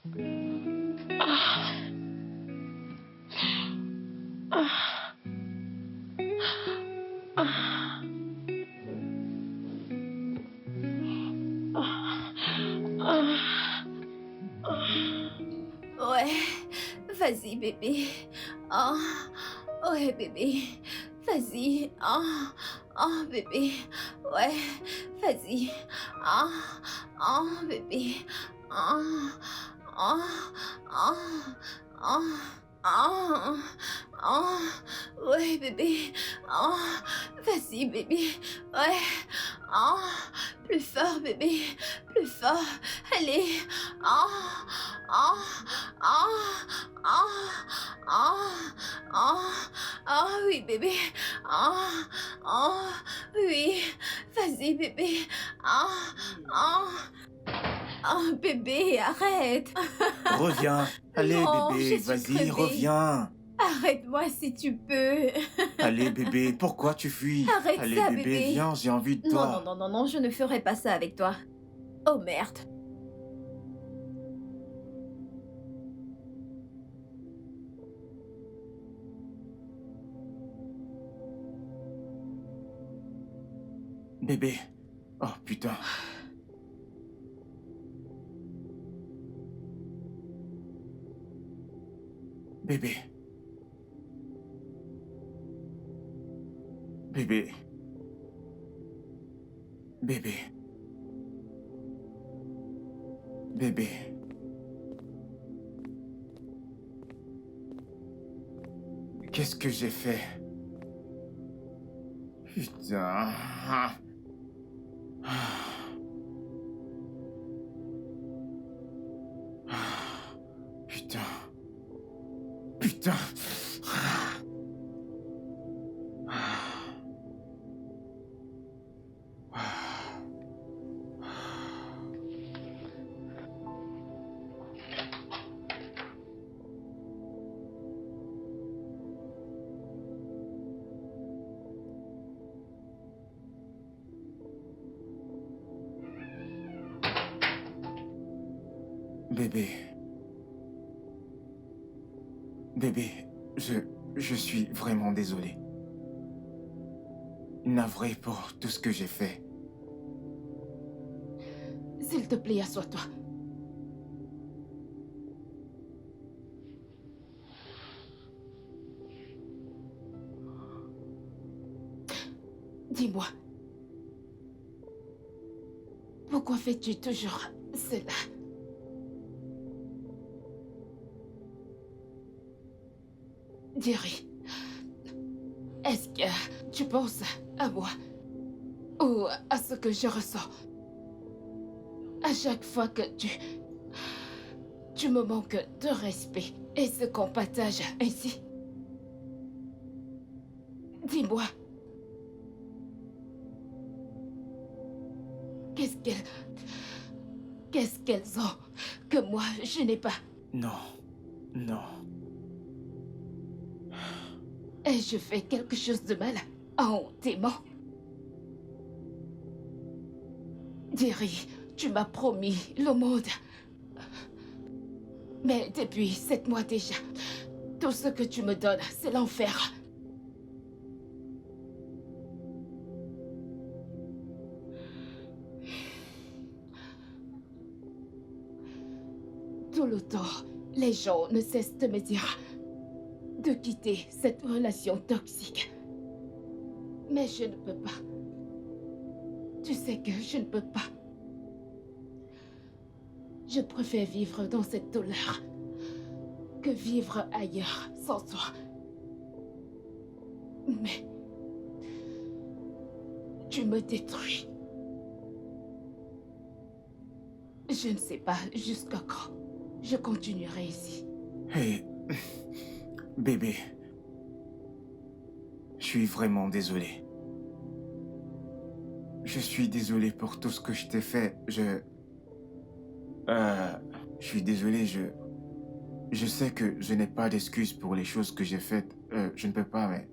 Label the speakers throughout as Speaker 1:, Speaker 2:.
Speaker 1: Ouais, vas-y bébé. Oh, ouais bébé. Vas-y. Bébé. Ouais, vas-y. Oh, bébé. Oh, oh, oh, oh, oh, oh, ouais bébé. Oh, vas-y bébé. Ouais. Oh, plus fort bébé. Plus fort. Allez. Oh, oh, oh, oh, oh, oh, oh, oui bébé. Oh, oh, oui. Vas-y bébé. Oh, oh, oh bébé, arrête.
Speaker 2: Reviens. Allez,
Speaker 1: Non, je
Speaker 2: bébé,
Speaker 1: suis
Speaker 2: vas-y,
Speaker 1: crevée.
Speaker 2: reviens.
Speaker 1: Arrête-moi si tu peux.
Speaker 2: Allez, bébé, pourquoi tu fuis?
Speaker 1: Arrête
Speaker 2: Allez,
Speaker 1: ça
Speaker 2: bébé,
Speaker 1: bébé.
Speaker 2: viens, j'ai envie de
Speaker 1: Non, non,
Speaker 2: toi.
Speaker 1: non, non, non, je ne ferai pas ça avec toi. Oh merde.
Speaker 2: Bébé. Oh, putain. Bébé. Bébé. Bébé. Bébé. Qu'est-ce que j'ai fait? Putain. Putain. Putain. Bébé. Bébé, je suis vraiment désolé. Navré pour tout ce que j'ai fait.
Speaker 3: S'il te plaît, assois-toi. Dis-moi, pourquoi fais-tu toujours cela? Jerry, est-ce que tu penses à moi ou à ce que je ressens à chaque fois que tu me manques de respect et ce qu'on partage ainsi? Dis-moi, qu'est-ce qu'elles ont que moi je n'ai pas?
Speaker 2: Non. Non.
Speaker 3: Ai-je fait quelque chose de mal en t'aimant? Jerry, tu m'as promis le monde. Mais depuis 7 mois déjà, tout ce que tu me donnes, c'est l'enfer. Tout le temps, les gens ne cessent de me dire de quitter cette relation toxique. Mais je ne peux pas. Tu sais que je ne peux pas. Je préfère vivre dans cette douleur que vivre ailleurs sans toi. Mais tu me détruis. Je ne sais pas jusqu'à quand je continuerai ici.
Speaker 2: Hé, bébé. Je suis vraiment désolé. Je suis désolé pour tout ce que je t'ai fait. Je suis désolé, je sais que je n'ai pas d'excuses pour les choses que j'ai faites. Je ne peux pas, mais...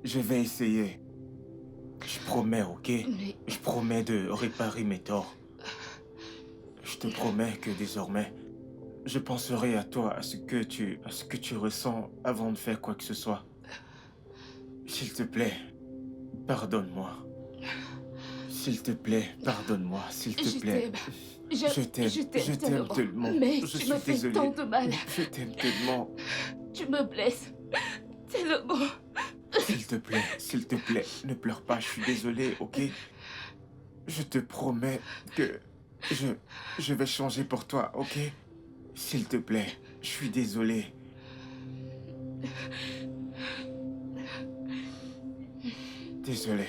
Speaker 2: Je vais essayer. Je promets, ok?
Speaker 3: Mais
Speaker 2: Je promets de réparer mes torts. Je te promets que désormais, je penserai à toi, à ce que tu ressens avant de faire quoi que ce soit. S'il te plaît, pardonne-moi. S'il te plaît, pardonne-moi, s'il te
Speaker 3: Je
Speaker 2: plaît.
Speaker 3: t'aime.
Speaker 2: Je t'aime tellement.
Speaker 3: Mais
Speaker 2: Je
Speaker 3: tu
Speaker 2: suis
Speaker 3: me fais
Speaker 2: désolé.
Speaker 3: tant de mal.
Speaker 2: Je t'aime tellement.
Speaker 3: Tu me blesses. Tellement.
Speaker 2: S'il te plaît, ne pleure pas, je suis désolé, ok? Je te promets que je vais changer pour toi, ok? S'il te plaît, je suis désolé. Désolé.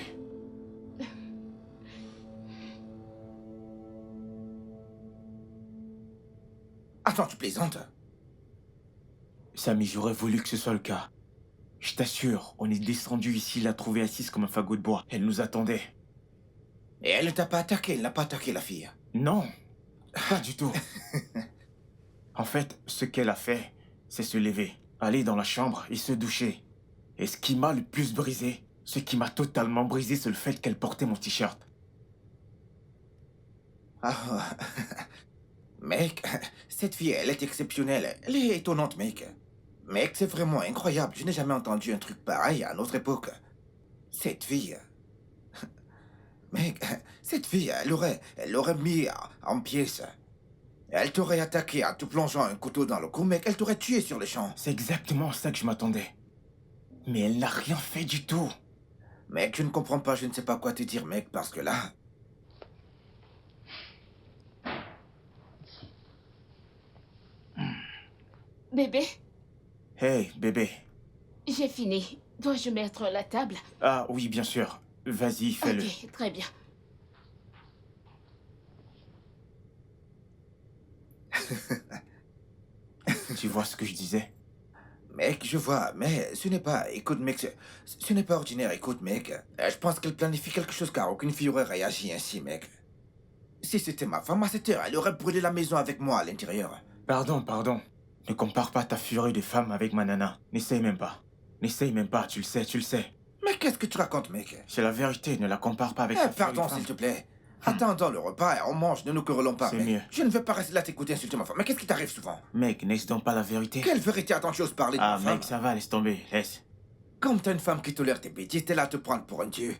Speaker 4: Attends, tu plaisantes?
Speaker 2: Samy, j'aurais voulu que ce soit le cas. Je t'assure, on est descendu ici, la trouver assise comme un fagot de bois. Elle nous attendait.
Speaker 4: Et elle ne t'a pas attaqué, elle n'a pas attaqué la fille.
Speaker 2: Non, pas du tout. En fait, ce qu'elle a fait, c'est se lever, aller dans la chambre et se doucher. Et ce qui m'a le plus brisé, ce qui m'a totalement brisé, c'est le fait qu'elle portait mon t-shirt.
Speaker 4: Ah, mec, cette fille, elle est exceptionnelle. Elle est étonnante, mec. Mec, c'est vraiment incroyable. Je n'ai jamais entendu un truc pareil à notre époque. Cette fille... Mec, cette fille, elle l'aurait mis en pièces. Elle t'aurait attaqué en te plongeant un couteau dans le cou, mec. Elle t'aurait tué sur le champ.
Speaker 2: C'est exactement ça que je m'attendais. Mais elle n'a rien fait du tout.
Speaker 4: Mec, je ne comprends pas, je ne sais pas quoi te dire, mec, parce que là...
Speaker 3: Bébé,
Speaker 2: Hey, bébé.
Speaker 3: j'ai fini. Dois-je mettre la table?
Speaker 2: Ah oui, bien sûr. Vas-y, fais-le.
Speaker 3: Ok, très bien.
Speaker 2: Tu vois ce que je disais?
Speaker 4: Mec, je vois, mais ce n'est pas... Écoute, mec, ce n'est pas ordinaire, écoute, mec. Je pense qu'elle planifie quelque chose car aucune fille aurait réagi ainsi, mec. Si c'était ma femme à cette heure, elle aurait brûlé la maison avec moi à l'intérieur.
Speaker 2: Pardon. Ne compare pas ta furie de femme avec ma nana. N'essaye même pas. N'essaye même pas, tu le sais.
Speaker 4: Mais qu'est-ce que tu racontes, mec?
Speaker 2: C'est la vérité, ne la compare pas avec
Speaker 4: Eh,
Speaker 2: ta furie
Speaker 4: pardon,
Speaker 2: de femme.
Speaker 4: s'il te plaît. Attendons le repas et on mange, ne nous querellons pas,
Speaker 2: C'est
Speaker 4: mec.
Speaker 2: mieux.
Speaker 4: Je ne veux pas rester là t'écouter insulter ma femme. Mais qu'est-ce qui t'arrive souvent?
Speaker 2: Mec, n'est-ce donc pas la vérité?
Speaker 4: Quelle vérité attends tu oses parler de
Speaker 2: Ah,
Speaker 4: ma femme?
Speaker 2: mec, ça va, laisse tomber, laisse.
Speaker 4: Comme t'as une femme qui tolère tes bêtises, t'es là à te prendre pour un dieu.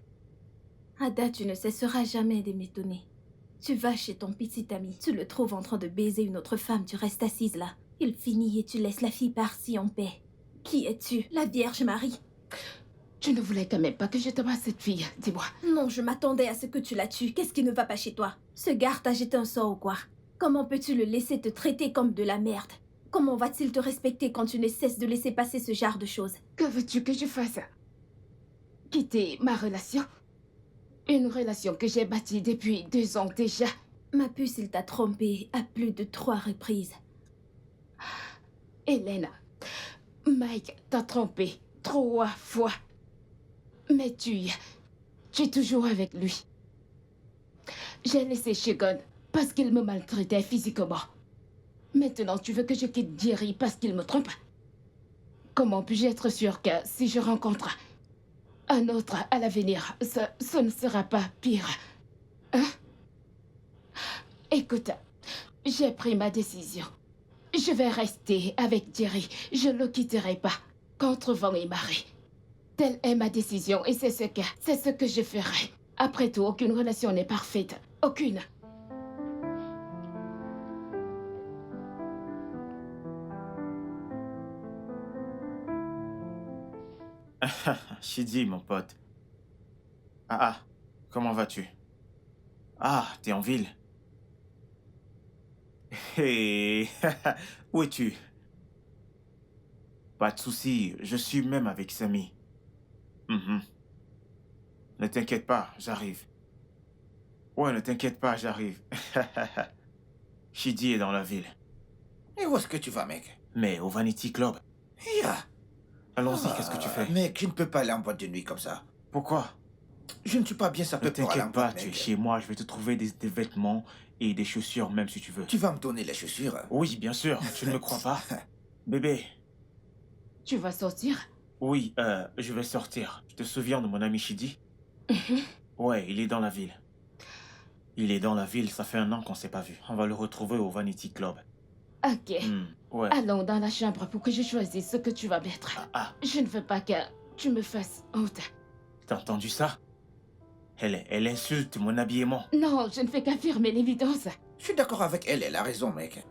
Speaker 1: Ada, tu ne cesseras jamais de m'étonner. Tu vas chez ton petit ami, tu le trouves en train de baiser une autre femme, tu restes assise là. Il finit et tu laisses la fille par-ci en paix. Qui es-tu? La Vierge Marie?
Speaker 3: Tu ne voulais quand même pas que je t'embrasse cette fille, dis-moi.
Speaker 1: Non, je m'attendais à ce que tu la tues. Qu'est-ce qui ne va pas chez toi? Ce gars t'a jeté un sort ou quoi? Comment peux-tu le laisser te traiter comme de la merde? Comment va-t-il te respecter quand tu ne cesses de laisser passer ce genre de choses?
Speaker 3: Que veux-tu que je fasse? Quitter ma relation? Une relation que j'ai bâtie depuis 2 ans déjà.
Speaker 1: Ma puce, il t'a trompé à plus de 3 reprises.
Speaker 3: Hélène, Mike t'a trompé 3 fois. Mais tu es toujours avec lui. J'ai laissé Shagun parce qu'il me maltraitait physiquement. Maintenant, tu veux que je quitte Jerry parce qu'il me trompe? Comment puis-je être sûre que si je rencontre un autre à l'avenir, ce ne sera pas pire? Hein? Écoute, j'ai pris ma décision. Je vais rester avec Jerry. Je ne le quitterai pas, contre vent et marée. Telle est ma décision et c'est ce que je ferai. Après tout, aucune relation n'est parfaite. Aucune.
Speaker 2: Shidi, mon pote. Ah, comment vas-tu? Ah, t'es en ville? Hé, où es-tu? Pas de souci, je suis même avec Samy. Ne t'inquiète pas, j'arrive. Ouais, ne t'inquiète pas, j'arrive. Shidi est dans la ville.
Speaker 4: Et où est-ce que tu vas, mec?
Speaker 2: Mais au Vanity Club.
Speaker 4: Ya.
Speaker 2: Allons-y, qu'est-ce que tu fais?
Speaker 4: Mec, je ne peux pas aller en boîte de nuit comme ça.
Speaker 2: Pourquoi?
Speaker 4: Je ne suis pas bien
Speaker 2: Ne
Speaker 4: sapé pour aller en
Speaker 2: t'inquiète pas,
Speaker 4: boîte,
Speaker 2: tu es
Speaker 4: mec.
Speaker 2: chez moi, je vais te trouver des vêtements et des chaussures même si tu veux.
Speaker 4: Tu vas me donner les chaussures?
Speaker 2: Oui, bien sûr, tu ne me crois pas? Bébé,
Speaker 3: Tu vas sortir?
Speaker 2: oui, je vais sortir. Tu te souviens de mon ami Shidi? Ouais, il est dans la ville. Il est dans la ville, ça fait 1 an qu'on s'est pas vu. On va le retrouver au Vanity Club.
Speaker 3: Ok.
Speaker 2: Ouais.
Speaker 3: Allons dans la chambre pour que je choisisse ce que tu vas mettre. Je ne veux pas que tu me fasses honte.
Speaker 2: T'as entendu ça? Elle insulte mon habillement.
Speaker 3: Non, je ne fais qu'affirmer l'évidence.
Speaker 4: Je suis d'accord avec elle, elle a raison, mec.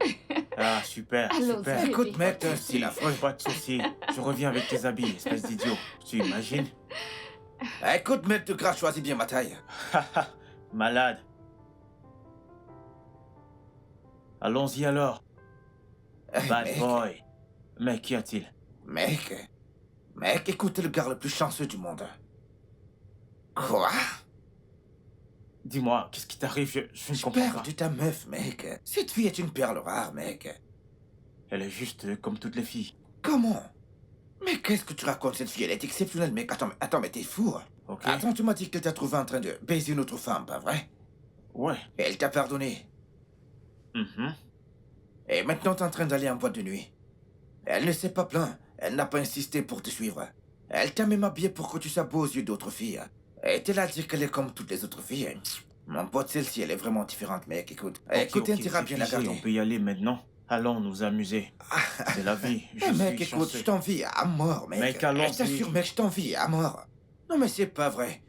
Speaker 2: Ah, super,
Speaker 3: Allons,
Speaker 2: super.
Speaker 3: bébé.
Speaker 4: Écoute, mec, t'as un style affreux.
Speaker 2: Pas de soucis. Je reviens avec tes habits, espèce d'idiot. Tu imagines?
Speaker 4: Écoute, mec, de grâce, choisis bien ma taille.
Speaker 2: Malade. Allons-y alors. Bad
Speaker 4: Mec,
Speaker 2: boy. Mais qu'y a-t-il?
Speaker 4: Mec, écoute, t'es le gars le plus chanceux du monde. Quoi?
Speaker 2: Dis-moi, qu'est-ce qui t'arrive? Je ne
Speaker 4: J'ai
Speaker 2: comprends pas.
Speaker 4: perdu ta meuf, mec. Cette fille est une perle rare, mec.
Speaker 2: Elle est juste comme toutes les filles.
Speaker 4: Comment? Mais qu'est-ce que tu racontes, cette fille? Elle est exceptionnelle, mec. Attends, mais t'es fou.
Speaker 2: Ok.
Speaker 4: Attends, tu m'as dit qu'elle t'a trouvé en train de baiser une autre femme, pas vrai?
Speaker 2: Ouais.
Speaker 4: Et elle t'a pardonné.
Speaker 2: Mhm.
Speaker 4: Et maintenant, t'es en train d'aller en boîte de nuit. Elle ne s'est pas plainte. Elle n'a pas insisté pour te suivre. Elle t'a même habillé pour que tu sois beau aux yeux d'autres filles. Et t'es là à dire qu'elle est comme toutes les autres filles. Mon pote, celle-ci, elle est vraiment différente, mec. Écoute,
Speaker 2: Ok,
Speaker 4: intérêt à bien la
Speaker 2: suffisait,
Speaker 4: garder.
Speaker 2: on peut y aller maintenant. Allons nous amuser. C'est la vie. Je
Speaker 4: Mec,
Speaker 2: suis
Speaker 4: écoute,
Speaker 2: chanceux.
Speaker 4: je t'envie à mort, mec.
Speaker 2: Mec, allons-y.
Speaker 4: Je t'assure, mec, je t'envie à mort. Non, mais c'est pas vrai.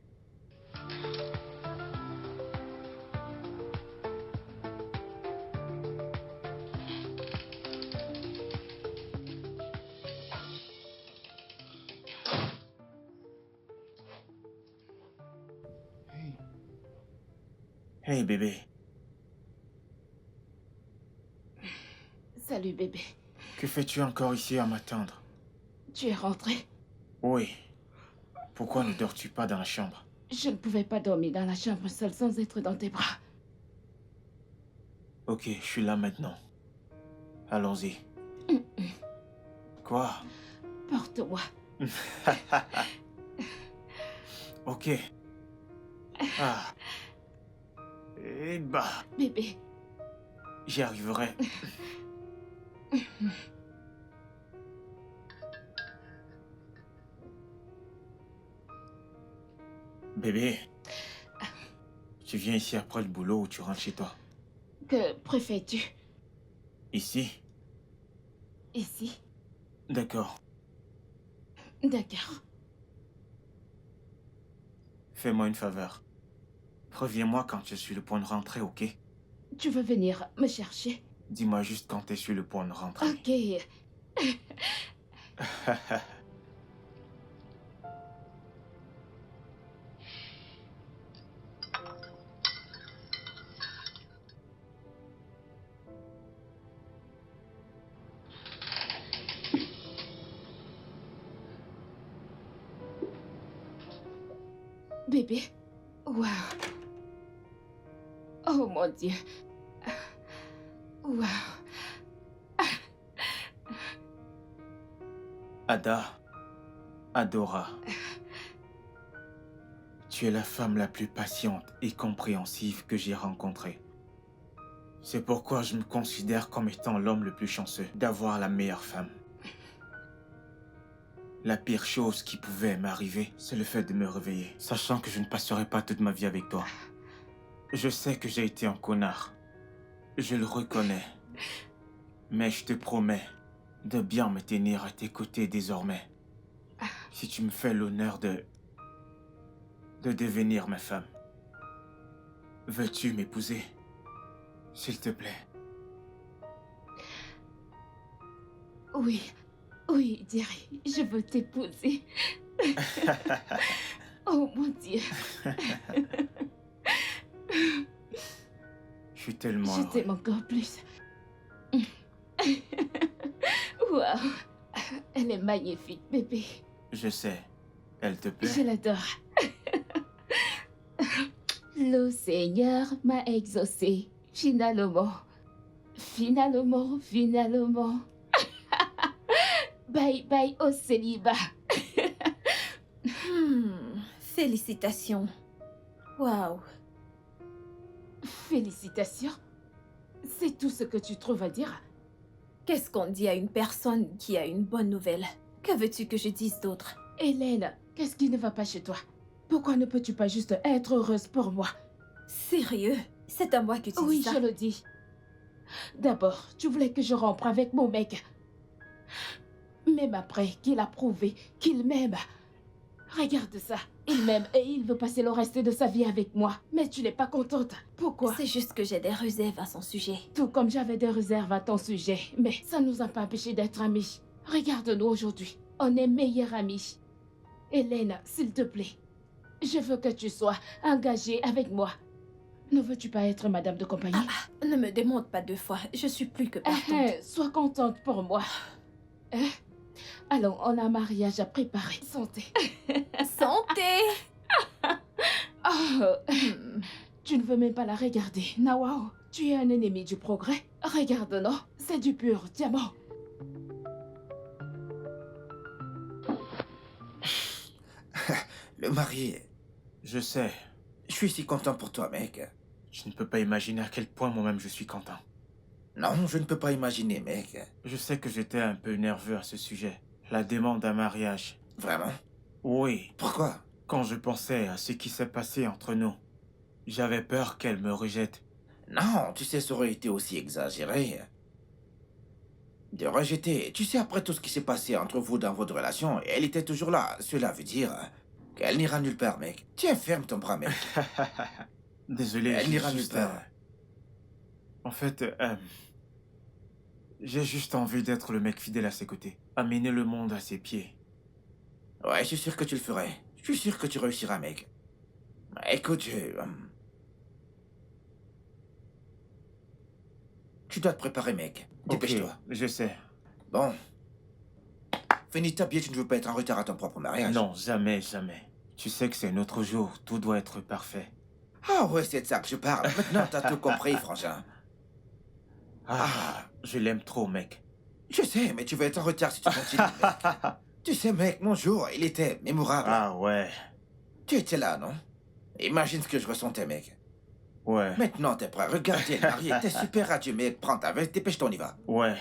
Speaker 2: Hey bébé,
Speaker 3: Salut bébé.
Speaker 2: que fais-tu encore ici à m'attendre?
Speaker 3: Tu es rentré?
Speaker 2: Oui. Pourquoi ne dors-tu pas dans la chambre?
Speaker 3: Je ne pouvais pas dormir dans la chambre seule sans être dans tes bras.
Speaker 2: Ok, je suis là maintenant. Allons-y. Quoi?
Speaker 3: Porte-moi.
Speaker 2: Ok. Ah. Eh bah,
Speaker 3: Bébé,
Speaker 2: j'y arriverai. Bébé, tu viens ici après le boulot ou tu rentres chez toi?
Speaker 3: que préfères-tu?
Speaker 2: Ici?
Speaker 3: Ici?
Speaker 2: D'accord.
Speaker 3: D'accord.
Speaker 2: Fais-moi une faveur. Préviens-moi quand je suis le point de rentrer, ok?
Speaker 3: Tu veux venir me chercher?
Speaker 2: Dis-moi juste quand tu es sur le point de rentrer.
Speaker 3: Ok. Bébé. Waouh. Oh mon Dieu. Waouh.
Speaker 2: Ada, Adora, tu es la femme la plus patiente et compréhensive que j'ai rencontrée. C'est pourquoi je me considère comme étant l'homme le plus chanceux d'avoir la meilleure femme. La pire chose qui pouvait m'arriver, c'est le fait de me réveiller, sachant que je ne passerai pas toute ma vie avec toi. Je sais que j'ai été un connard. Je le reconnais. Mais je te promets de bien me tenir à tes côtés désormais. Si tu me fais l'honneur de devenir ma femme. Veux-tu m'épouser? S'il te plaît.
Speaker 3: Oui. Oui, Jerry, je veux t'épouser. Oh mon Dieu.
Speaker 2: Je suis tellement
Speaker 3: Je
Speaker 2: heureux.
Speaker 3: t'aime encore plus. Waouh. Elle est magnifique, bébé.
Speaker 2: Je sais. Elle te plaît?
Speaker 3: Je l'adore. Le Seigneur m'a exaucé. Finalement. Finalement, finalement. Bye bye au célibat.
Speaker 1: Félicitations. Waouh.
Speaker 3: Félicitations. C'est tout ce que tu trouves à dire?
Speaker 1: Qu'est-ce qu'on dit à une personne qui a une bonne nouvelle? Que veux-tu que je dise d'autre?
Speaker 3: Hélène, qu'est-ce qui ne va pas chez toi? Pourquoi ne peux-tu pas juste être heureuse pour moi?
Speaker 1: Sérieux? C'est à moi que tu
Speaker 3: Oui,
Speaker 1: dis ça.
Speaker 3: je le dis. D'abord, tu voulais que je rompre avec mon mec. Même après qu'il a prouvé qu'il m'aime. Regarde ça. Il m'aime et il veut passer le reste de sa vie avec moi. Mais tu n'es pas contente. Pourquoi?
Speaker 1: C'est juste que j'ai des réserves à son sujet.
Speaker 3: Tout comme j'avais des réserves à ton sujet. Mais ça nous a pas empêchés d'être amis. Regarde-nous aujourd'hui. On est meilleurs amis. Hélène, s'il te plaît. Je veux que tu sois engagée avec moi. Ne veux-tu pas être madame de compagnie?
Speaker 1: Ne me demande pas 2 fois. Je suis plus que partante.
Speaker 3: Sois contente pour moi. Hein? Allons, on a un mariage à préparer. Santé.
Speaker 1: Santé!
Speaker 3: Oh, tu ne veux même pas la regarder. Nawao, tu es un ennemi du progrès. Regarde, non? C'est du pur diamant.
Speaker 4: Le marié.
Speaker 2: Je sais.
Speaker 4: Je suis si content pour toi, mec.
Speaker 2: Je ne peux pas imaginer à quel point moi-même je suis content.
Speaker 4: Non, je ne peux pas imaginer, mec.
Speaker 2: Je sais que j'étais un peu nerveux à ce sujet. La demande d'un mariage.
Speaker 4: Vraiment?
Speaker 2: Oui,
Speaker 4: Pourquoi?
Speaker 2: quand je pensais à ce qui s'est passé entre nous, j'avais peur qu'elle me rejette.
Speaker 4: Non, tu sais, ça aurait été aussi exagéré. De rejeter. Tu sais, après tout ce qui s'est passé entre vous dans votre relation, elle était toujours là. Cela veut dire qu'elle n'ira nulle part, mec. Tiens, ferme ton bras, mec.
Speaker 2: Désolé,
Speaker 4: Elle
Speaker 2: j'ai
Speaker 4: n'ira
Speaker 2: juste,
Speaker 4: nulle part.
Speaker 2: En fait, j'ai juste envie d'être le mec fidèle à ses côtés. Amener le monde à ses pieds.
Speaker 4: Ouais, je suis sûr que tu le ferais. Je suis sûr que tu réussiras, mec. Écoute, tu dois te préparer, mec. Dépêche-toi.
Speaker 2: Ok, je sais.
Speaker 4: Bon. Finis ta bière, tu ne veux pas être en retard à ton propre mariage.
Speaker 2: Non, jamais, jamais. Tu sais que c'est notre jour, tout doit être parfait.
Speaker 4: Ah ouais, c'est de ça que je parle. Maintenant, t'as tout compris, frangin.
Speaker 2: Je l'aime trop, mec.
Speaker 4: Je sais, mais tu vas être en retard si tu continues, mec. Tu sais, mec, mon jour, il était mémorable.
Speaker 2: Ah ouais,
Speaker 4: Tu étais là, non? Imagine ce que je ressentais, mec.
Speaker 2: ouais,
Speaker 4: Maintenant, t'es prêt. Regarde, t'es marié, t'es super radieux, mec. Prends ta veste, dépêche-toi, on y va.
Speaker 2: ouais.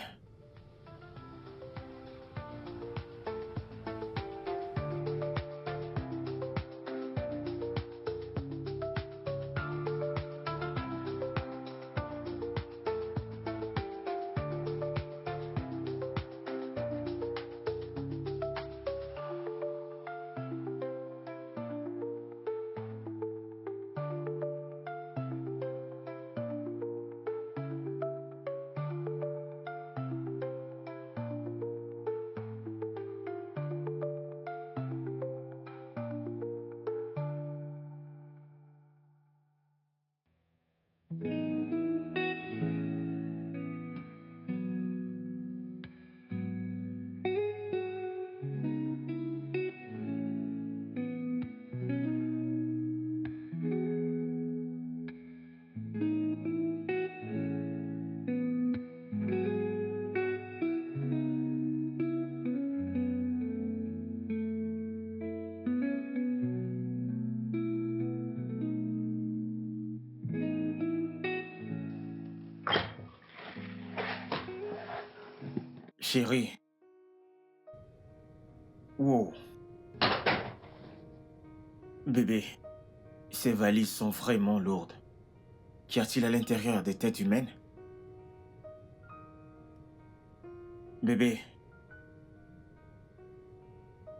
Speaker 2: Chérie. Wow. Bébé, ces valises sont vraiment lourdes. Qu'y a-t-il à l'intérieur des têtes humaines? Bébé.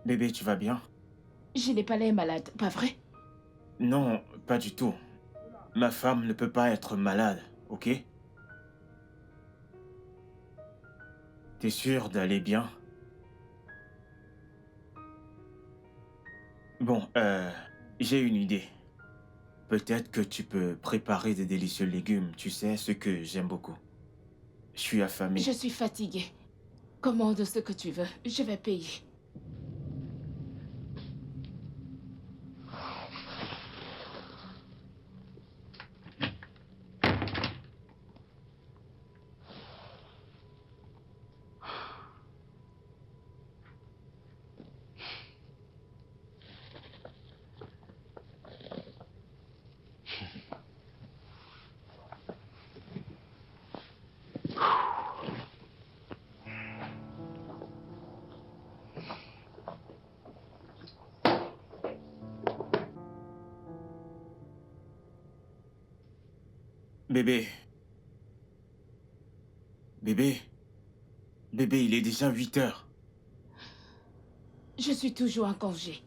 Speaker 2: Bébé, tu vas bien?
Speaker 3: Je n'ai pas l'air malade, pas vrai?
Speaker 2: Non, pas du tout. Ma femme ne peut pas être malade, ok? T'es sûr d'aller bien? Bon, j'ai une idée. Peut-être que tu peux préparer des délicieux légumes, tu sais, ce que j'aime beaucoup. Je suis affamé.
Speaker 3: Je suis fatiguée. Commande ce que tu veux, je vais payer.
Speaker 2: Bébé. Bébé. Bébé, il est déjà 8 heures.
Speaker 3: Je suis toujours en congé.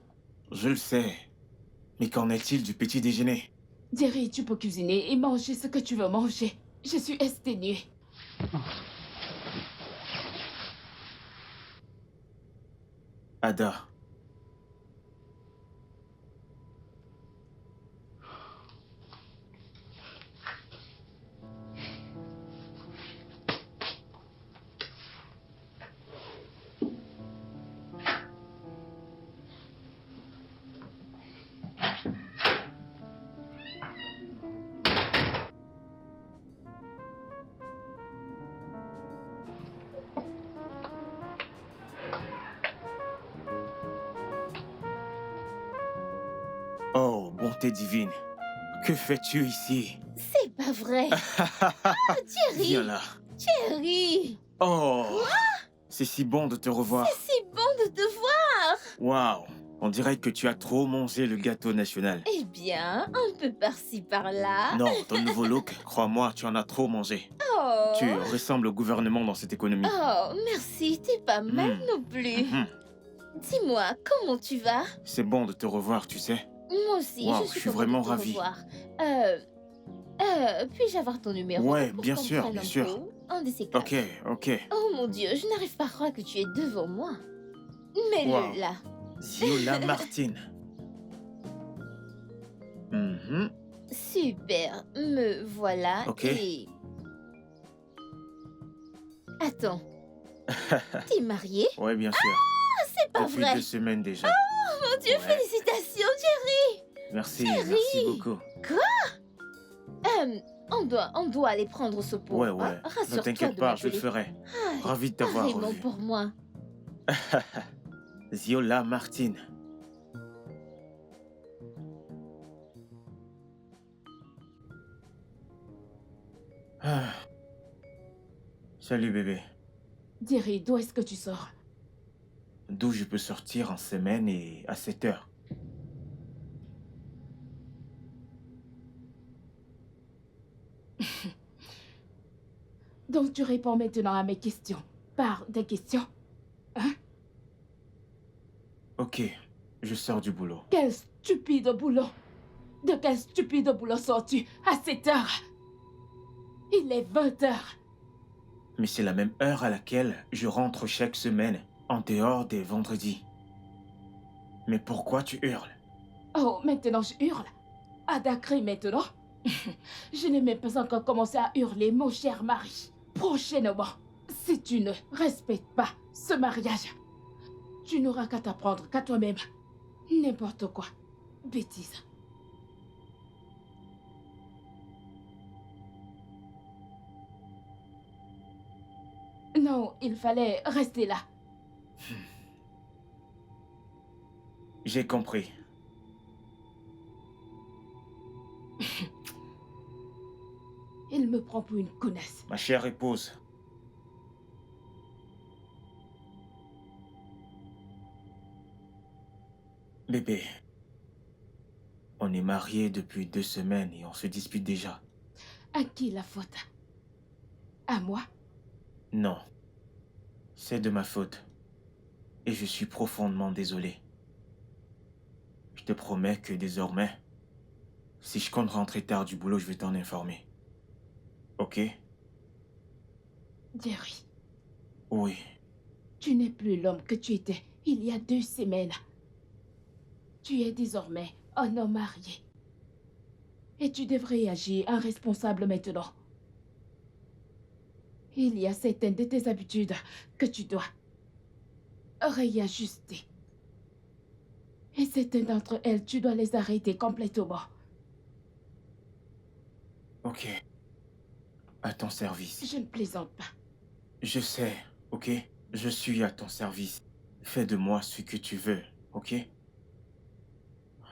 Speaker 2: Je le sais. Mais qu'en est-il du petit déjeuner?
Speaker 3: Jerry, tu peux cuisiner et manger ce que tu veux manger. Je suis exténuée.
Speaker 2: Ada. Oh, bonté divine. Que fais-tu ici?
Speaker 5: C'est pas vrai. Thierry,
Speaker 2: Viens là.
Speaker 5: Thierry,
Speaker 2: Oh, c'est si bon de te revoir.
Speaker 5: c'est bon de te voir.
Speaker 2: Waouh, on dirait que tu as trop mangé le gâteau national.
Speaker 5: Eh bien, un peu par-ci par-là.
Speaker 2: Non, ton nouveau look, crois-moi, tu en as trop mangé.
Speaker 5: Oh.
Speaker 2: Tu ressembles au gouvernement dans cette économie.
Speaker 5: Oh, merci, t'es pas mal non plus.
Speaker 2: Mhm.
Speaker 5: Dis-moi, comment tu vas?
Speaker 2: C'est bon de te revoir, tu sais.
Speaker 5: Moi aussi,
Speaker 2: Wow,
Speaker 5: je suis
Speaker 2: je suis
Speaker 5: contente
Speaker 2: vraiment
Speaker 5: de te
Speaker 2: ravie.
Speaker 5: revoir. Puis-je avoir ton numéro
Speaker 2: Ouais,
Speaker 5: pour
Speaker 2: bien
Speaker 5: qu'on
Speaker 2: sûr,
Speaker 5: prenne
Speaker 2: bien
Speaker 5: un
Speaker 2: sûr.
Speaker 5: pot? Un de ces quatre.
Speaker 2: Ok, ok.
Speaker 5: Oh mon Dieu, je n'arrive pas à croire que tu es devant moi. Mets-le
Speaker 2: Wow.
Speaker 5: là.
Speaker 2: Ziola Martine. Mhm.
Speaker 5: Super, me voilà.
Speaker 2: Ok.
Speaker 5: Et... Attends. T'es marié?
Speaker 2: Ouais, bien sûr.
Speaker 5: C'est pas
Speaker 2: Depuis
Speaker 5: vrai.
Speaker 2: 2 semaines déjà.
Speaker 5: Mon Dieu,
Speaker 2: Ouais.
Speaker 5: félicitations, Jerry.
Speaker 2: Merci,
Speaker 5: Thierry.
Speaker 2: merci beaucoup.
Speaker 5: On doit aller prendre ce pot.
Speaker 2: Ouais,
Speaker 5: hein.
Speaker 2: ouais.
Speaker 5: Rassure-toi
Speaker 2: Ne t'inquiète
Speaker 5: de
Speaker 2: pas, je le
Speaker 5: m'appeler.
Speaker 2: ferai.
Speaker 5: Ah,
Speaker 2: Ravi de t'avoir
Speaker 5: pareillement
Speaker 2: revu.
Speaker 5: pour moi.
Speaker 2: Ziola Martine. Ah. Salut bébé.
Speaker 3: Jerry, d'où est-ce que tu sors?
Speaker 2: D'où je peux sortir en semaine et à 7 heures.
Speaker 3: Donc tu réponds maintenant à mes questions. Par des questions.
Speaker 2: Ok, je sors du boulot.
Speaker 3: Quel stupide boulot. De quel stupide boulot sors-tu à 7 heures? Il est 20 heures.
Speaker 2: Mais c'est la même heure à laquelle je rentre chaque semaine, en dehors des vendredis. Mais pourquoi tu hurles?
Speaker 3: Oh, maintenant je hurle. Ada crie maintenant. Je n'ai même pas encore commencé à hurler, mon cher mari. Prochainement, si tu ne respectes pas ce mariage, tu n'auras qu'à t'apprendre qu'à toi-même. N'importe quoi. Bêtise. Non, il fallait rester là.
Speaker 2: J'ai compris.
Speaker 3: Il me prend pour une connasse.
Speaker 2: Ma chère épouse. Bébé. On est mariés depuis 2 semaines et on se dispute déjà.
Speaker 3: À qui la faute? À moi?
Speaker 2: Non. C'est de ma faute. Et je suis profondément désolé. Je te promets que désormais, si je compte rentrer tard du boulot, je vais t'en informer. Ok?
Speaker 3: Jerry,
Speaker 2: Oui.
Speaker 3: tu n'es plus l'homme que tu étais il y a 2 semaines. Tu es désormais un homme marié. Et tu devrais agir en responsable maintenant. Il y a certaines de tes habitudes que tu dois réajuster. Et certaines d'entre elles, tu dois les arrêter complètement.
Speaker 2: Ok. À ton service.
Speaker 3: Je ne plaisante pas.
Speaker 2: Je sais, ok? Je suis à ton service. Fais de moi ce que tu veux, ok?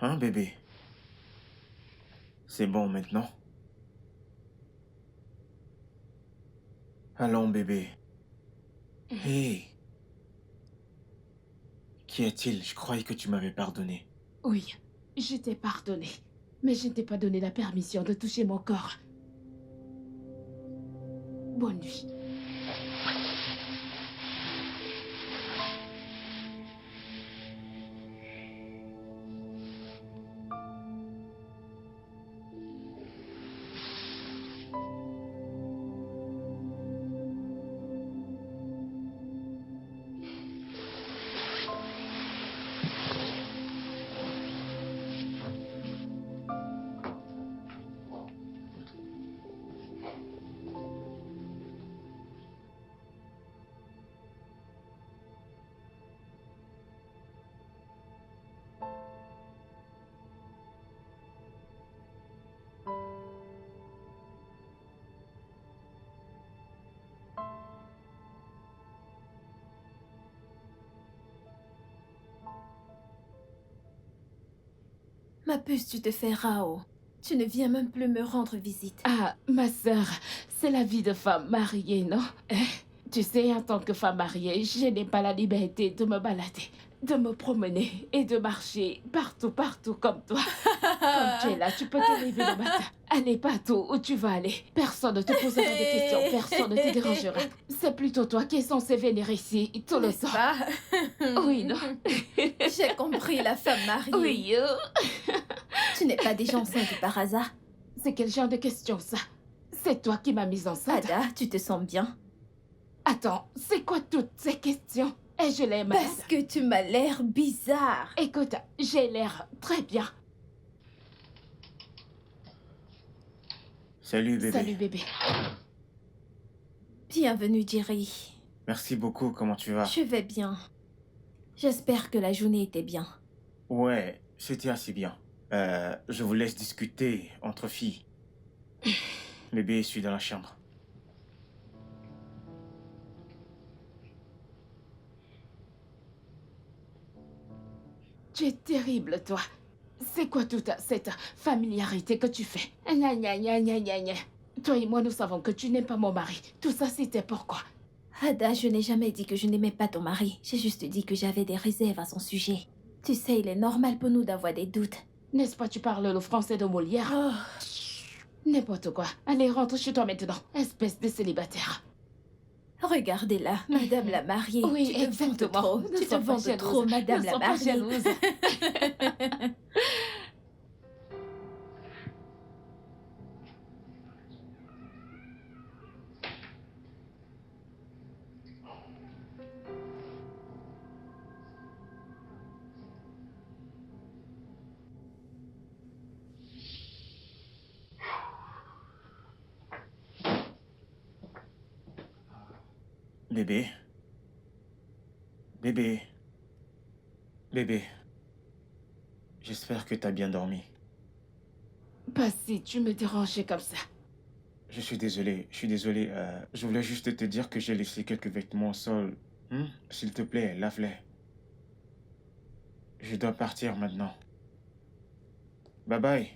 Speaker 2: Hein, bébé? C'est bon maintenant? Allons, bébé. Hé! Qu'y a-t-il? Je croyais que tu m'avais pardonné.
Speaker 3: Oui, je t'ai pardonné. Mais je ne t'ai pas donné la permission de toucher mon corps. Bonne nuit.
Speaker 1: Ma puce, tu te fais Rao. Tu ne viens même plus me rendre visite.
Speaker 3: Ah, ma sœur, c'est la vie de femme mariée, non? Tu sais, en tant que femme mariée, je n'ai pas la liberté de me balader, de me promener et de marcher partout comme toi. Comme tu es là, tu peux te lever le matin, aller partout où tu vas aller. Personne ne te posera des questions, personne ne te dérangera. C'est plutôt toi qui es censé venir ici tout le
Speaker 1: N'est-ce
Speaker 3: temps.
Speaker 1: pas?
Speaker 3: Oui, non?
Speaker 1: J'ai compris, la femme mariée.
Speaker 3: Oui,
Speaker 1: Tu n'es pas déjà enceinte par hasard?
Speaker 3: c'est quel genre de question ça? C'est toi qui m'as mise enceinte.
Speaker 1: Ada, tu te sens bien?
Speaker 3: Attends, c'est quoi toutes ces questions? Et je l'ai malade.
Speaker 1: Parce que tu m'as l'air bizarre.
Speaker 3: Écoute, j'ai l'air très bien.
Speaker 2: Salut bébé.
Speaker 3: Salut bébé.
Speaker 1: Bienvenue, Jerry.
Speaker 2: Merci beaucoup, comment tu vas?
Speaker 1: Je vais bien. J'espère que la journée était bien.
Speaker 2: Ouais, c'était assez bien. Je vous laisse discuter entre filles. Bébé, je suis dans la chambre.
Speaker 3: Tu es terrible, toi. C'est quoi toute cette familiarité que tu fais? Gna gna gna gna gna gna. Toi et moi, nous savons que tu n'aimes pas mon mari. Tout ça, c'était pourquoi?
Speaker 1: Ada, je n'ai jamais dit que je n'aimais pas ton mari. J'ai juste dit que j'avais des réserves à son sujet. Tu sais, il est normal pour nous d'avoir des doutes.
Speaker 3: N'est-ce pas, tu parles le français de Molière?
Speaker 1: Oh,
Speaker 3: N'importe quoi. Allez, rentre chez toi maintenant, espèce de célibataire.
Speaker 1: regardez-la, Madame la mariée.
Speaker 3: Oui,
Speaker 1: tu te vantes
Speaker 3: exactement.
Speaker 1: trop.
Speaker 3: Ne
Speaker 1: Tu te
Speaker 3: sois pas
Speaker 1: vantes
Speaker 3: jalouse.
Speaker 1: trop, Madame
Speaker 3: Ne
Speaker 1: la
Speaker 3: sois pas
Speaker 1: mariée.
Speaker 3: jalouse.
Speaker 2: Bébé. Bébé. Bébé. J'espère que t'as bien dormi.
Speaker 3: Pas si tu me dérangeais comme ça.
Speaker 2: Je suis désolé, je voulais juste te dire que j'ai laissé quelques vêtements au sol. S'il te plaît, lave-les. Je dois partir maintenant. Bye bye.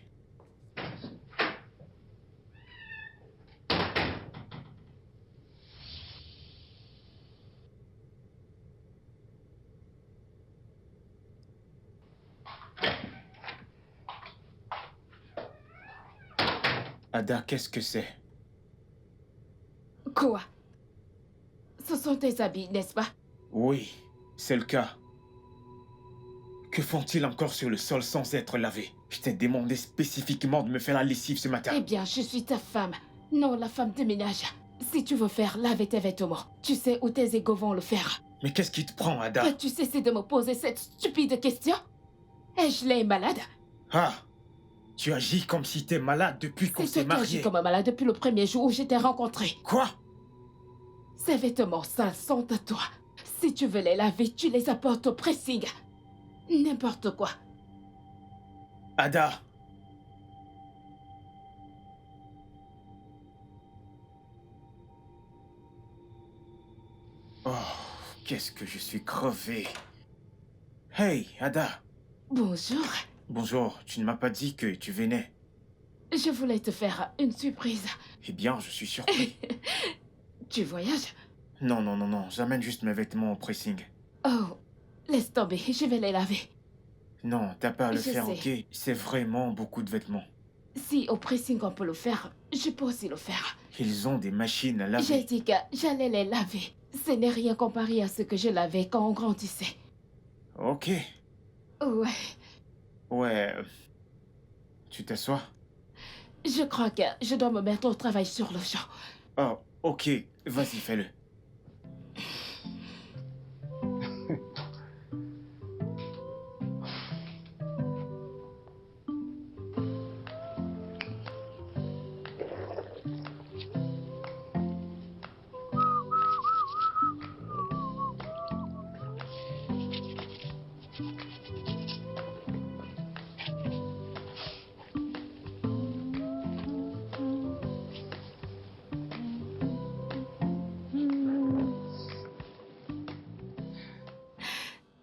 Speaker 2: Ada, qu'est-ce que c'est?
Speaker 3: Quoi? Ce sont tes habits, n'est-ce pas?
Speaker 2: Oui, c'est le cas. Que font-ils encore sur le sol sans être lavés? Je t'ai demandé spécifiquement de me faire la lessive ce matin.
Speaker 3: Eh bien, je suis ta femme, non la femme de ménage. Si tu veux faire laver tes vêtements, tu sais où tes égaux vont le faire.
Speaker 2: Mais qu'est-ce qui te prend, Ada?
Speaker 3: Peux-tu cesser de me poser cette stupide question? Ai-je l'air malade?
Speaker 2: Ah! Tu agis comme si t'es malade depuis qu'on
Speaker 3: C'est
Speaker 2: s'est
Speaker 3: toi qui agis
Speaker 2: mariés.
Speaker 3: comme un malade depuis le premier jour où je t'ai rencontré.
Speaker 2: Quoi?
Speaker 3: Ces vêtements sales sont à toi. Si tu veux les laver, tu les apportes au pressing. N'importe quoi.
Speaker 2: Ada! Oh, qu'est-ce que je suis crevé. Hey, Ada!
Speaker 3: Bonjour.
Speaker 2: Bonjour, tu ne m'as pas dit que tu venais.
Speaker 3: Je voulais te faire une surprise.
Speaker 2: Eh bien, je suis surpris.
Speaker 3: Tu voyages?
Speaker 2: Non, non, non, non, j'amène juste mes vêtements au pressing.
Speaker 3: Oh, laisse tomber, je vais les laver.
Speaker 2: Non, t'as pas à le
Speaker 3: Je
Speaker 2: faire,
Speaker 3: sais.
Speaker 2: ok? C'est vraiment beaucoup de vêtements.
Speaker 3: Si au pressing on peut le faire, je peux aussi le faire.
Speaker 2: Ils ont des machines à
Speaker 3: J'ai
Speaker 2: laver.
Speaker 3: dit que j'allais les laver. Ce n'est rien comparé à ce que je lavais quand on grandissait.
Speaker 2: Ok.
Speaker 3: Ouais,
Speaker 2: Ouais. Tu t'assois?
Speaker 3: je crois que je dois me mettre au travail sur le champ.
Speaker 2: Oh, ok. Vas-y, fais-le.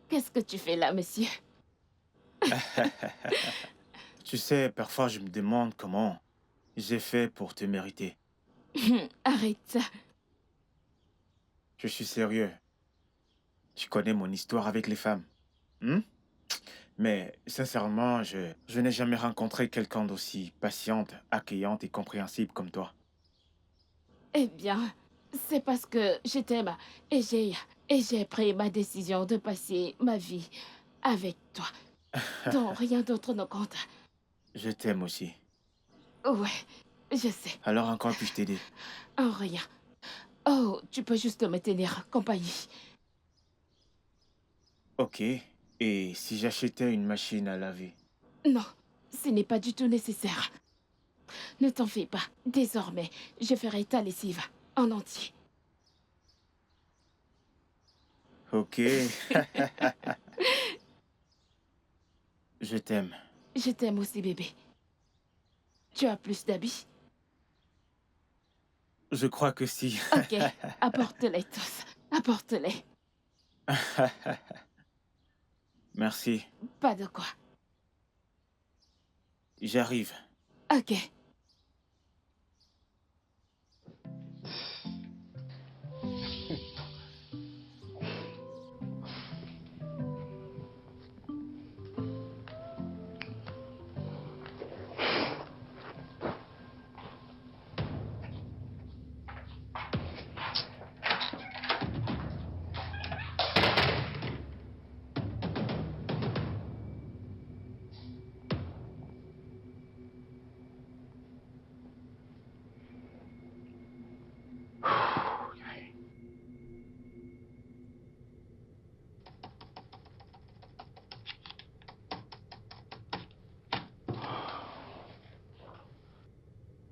Speaker 3: Qu'est-ce que tu fais là, monsieur?
Speaker 2: Tu sais, parfois je me demande comment j'ai fait pour te mériter.
Speaker 3: Arrête ça.
Speaker 2: Je suis sérieux. Tu connais mon histoire avec les femmes. Hmm? Mais sincèrement, je n'ai jamais rencontré quelqu'un d'aussi patiente, accueillante et compréhensible comme toi.
Speaker 3: Eh bien, c'est parce que je t'aime et j'ai pris ma décision de passer ma vie avec toi. Donc rien d'autre ne compte.
Speaker 2: Je t'aime aussi.
Speaker 3: Ouais, je sais.
Speaker 2: Alors en quoi puis-je t'aider?
Speaker 3: En rien. Oh, tu peux juste me tenir compagnie.
Speaker 2: Ok. Et si j'achetais une machine à laver?
Speaker 3: Non, ce n'est pas du tout nécessaire. Ne t'en fais pas. Désormais, je ferai ta lessive en entier.
Speaker 2: Ok. Je t'aime.
Speaker 3: Je t'aime aussi, bébé. Tu as plus d'habits?
Speaker 2: Je crois que si.
Speaker 3: Ok, apporte-les tous. Apporte-les.
Speaker 2: Merci.
Speaker 3: Pas de quoi.
Speaker 2: J'arrive.
Speaker 3: Ok.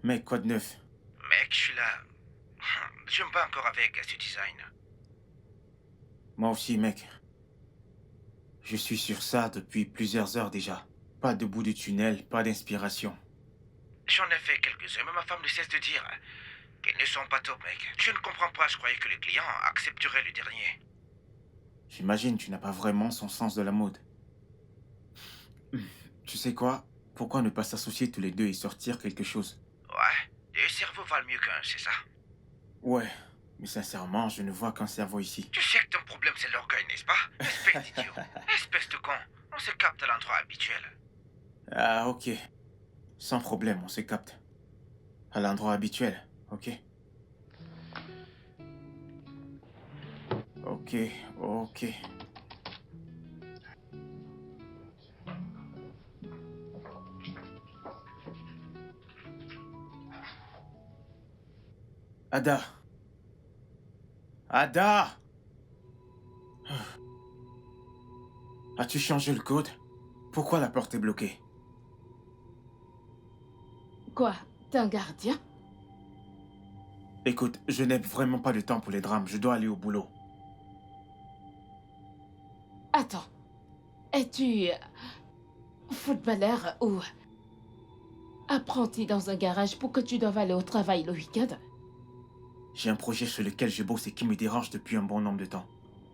Speaker 2: Mais quoi de neuf?
Speaker 4: Mec, je suis là. Je me bats encore avec ce design.
Speaker 2: Moi aussi, mec. Je suis sur ça depuis plusieurs heures déjà. Pas de bout de tunnel, pas d'inspiration.
Speaker 4: J'en ai fait quelques-uns, mais ma femme ne cesse de dire qu'ils ne sont pas top, mec. Je ne comprends pas, je croyais que le client accepterait le dernier.
Speaker 2: J'imagine tu n'as pas vraiment son sens de la mode. Tu sais quoi? Pourquoi ne pas s'associer tous les deux et sortir quelque chose?
Speaker 4: Ouais, deux cerveaux valent mieux qu'un, c'est ça?
Speaker 2: Ouais, mais sincèrement, je ne vois qu'un cerveau ici.
Speaker 4: Tu sais que ton problème c'est l'orgueil, n'est-ce pas? Espèce d'idiot. Espèce de con. On se capte à l'endroit habituel.
Speaker 2: Ah, ok. Sans problème, on se capte. À l'endroit habituel, ok? Ok, ok. Ada! Ada! As-tu changé le code? Pourquoi la porte est bloquée?
Speaker 3: Quoi? T'es un gardien?
Speaker 2: Écoute, je n'ai vraiment pas de temps pour les drames. Je dois aller au boulot.
Speaker 3: Attends. Es-tu footballeur ou apprenti dans un garage pour que tu doives aller au travail le week-end?
Speaker 2: J'ai un projet sur lequel je bosse et qui me dérange depuis un bon nombre de temps.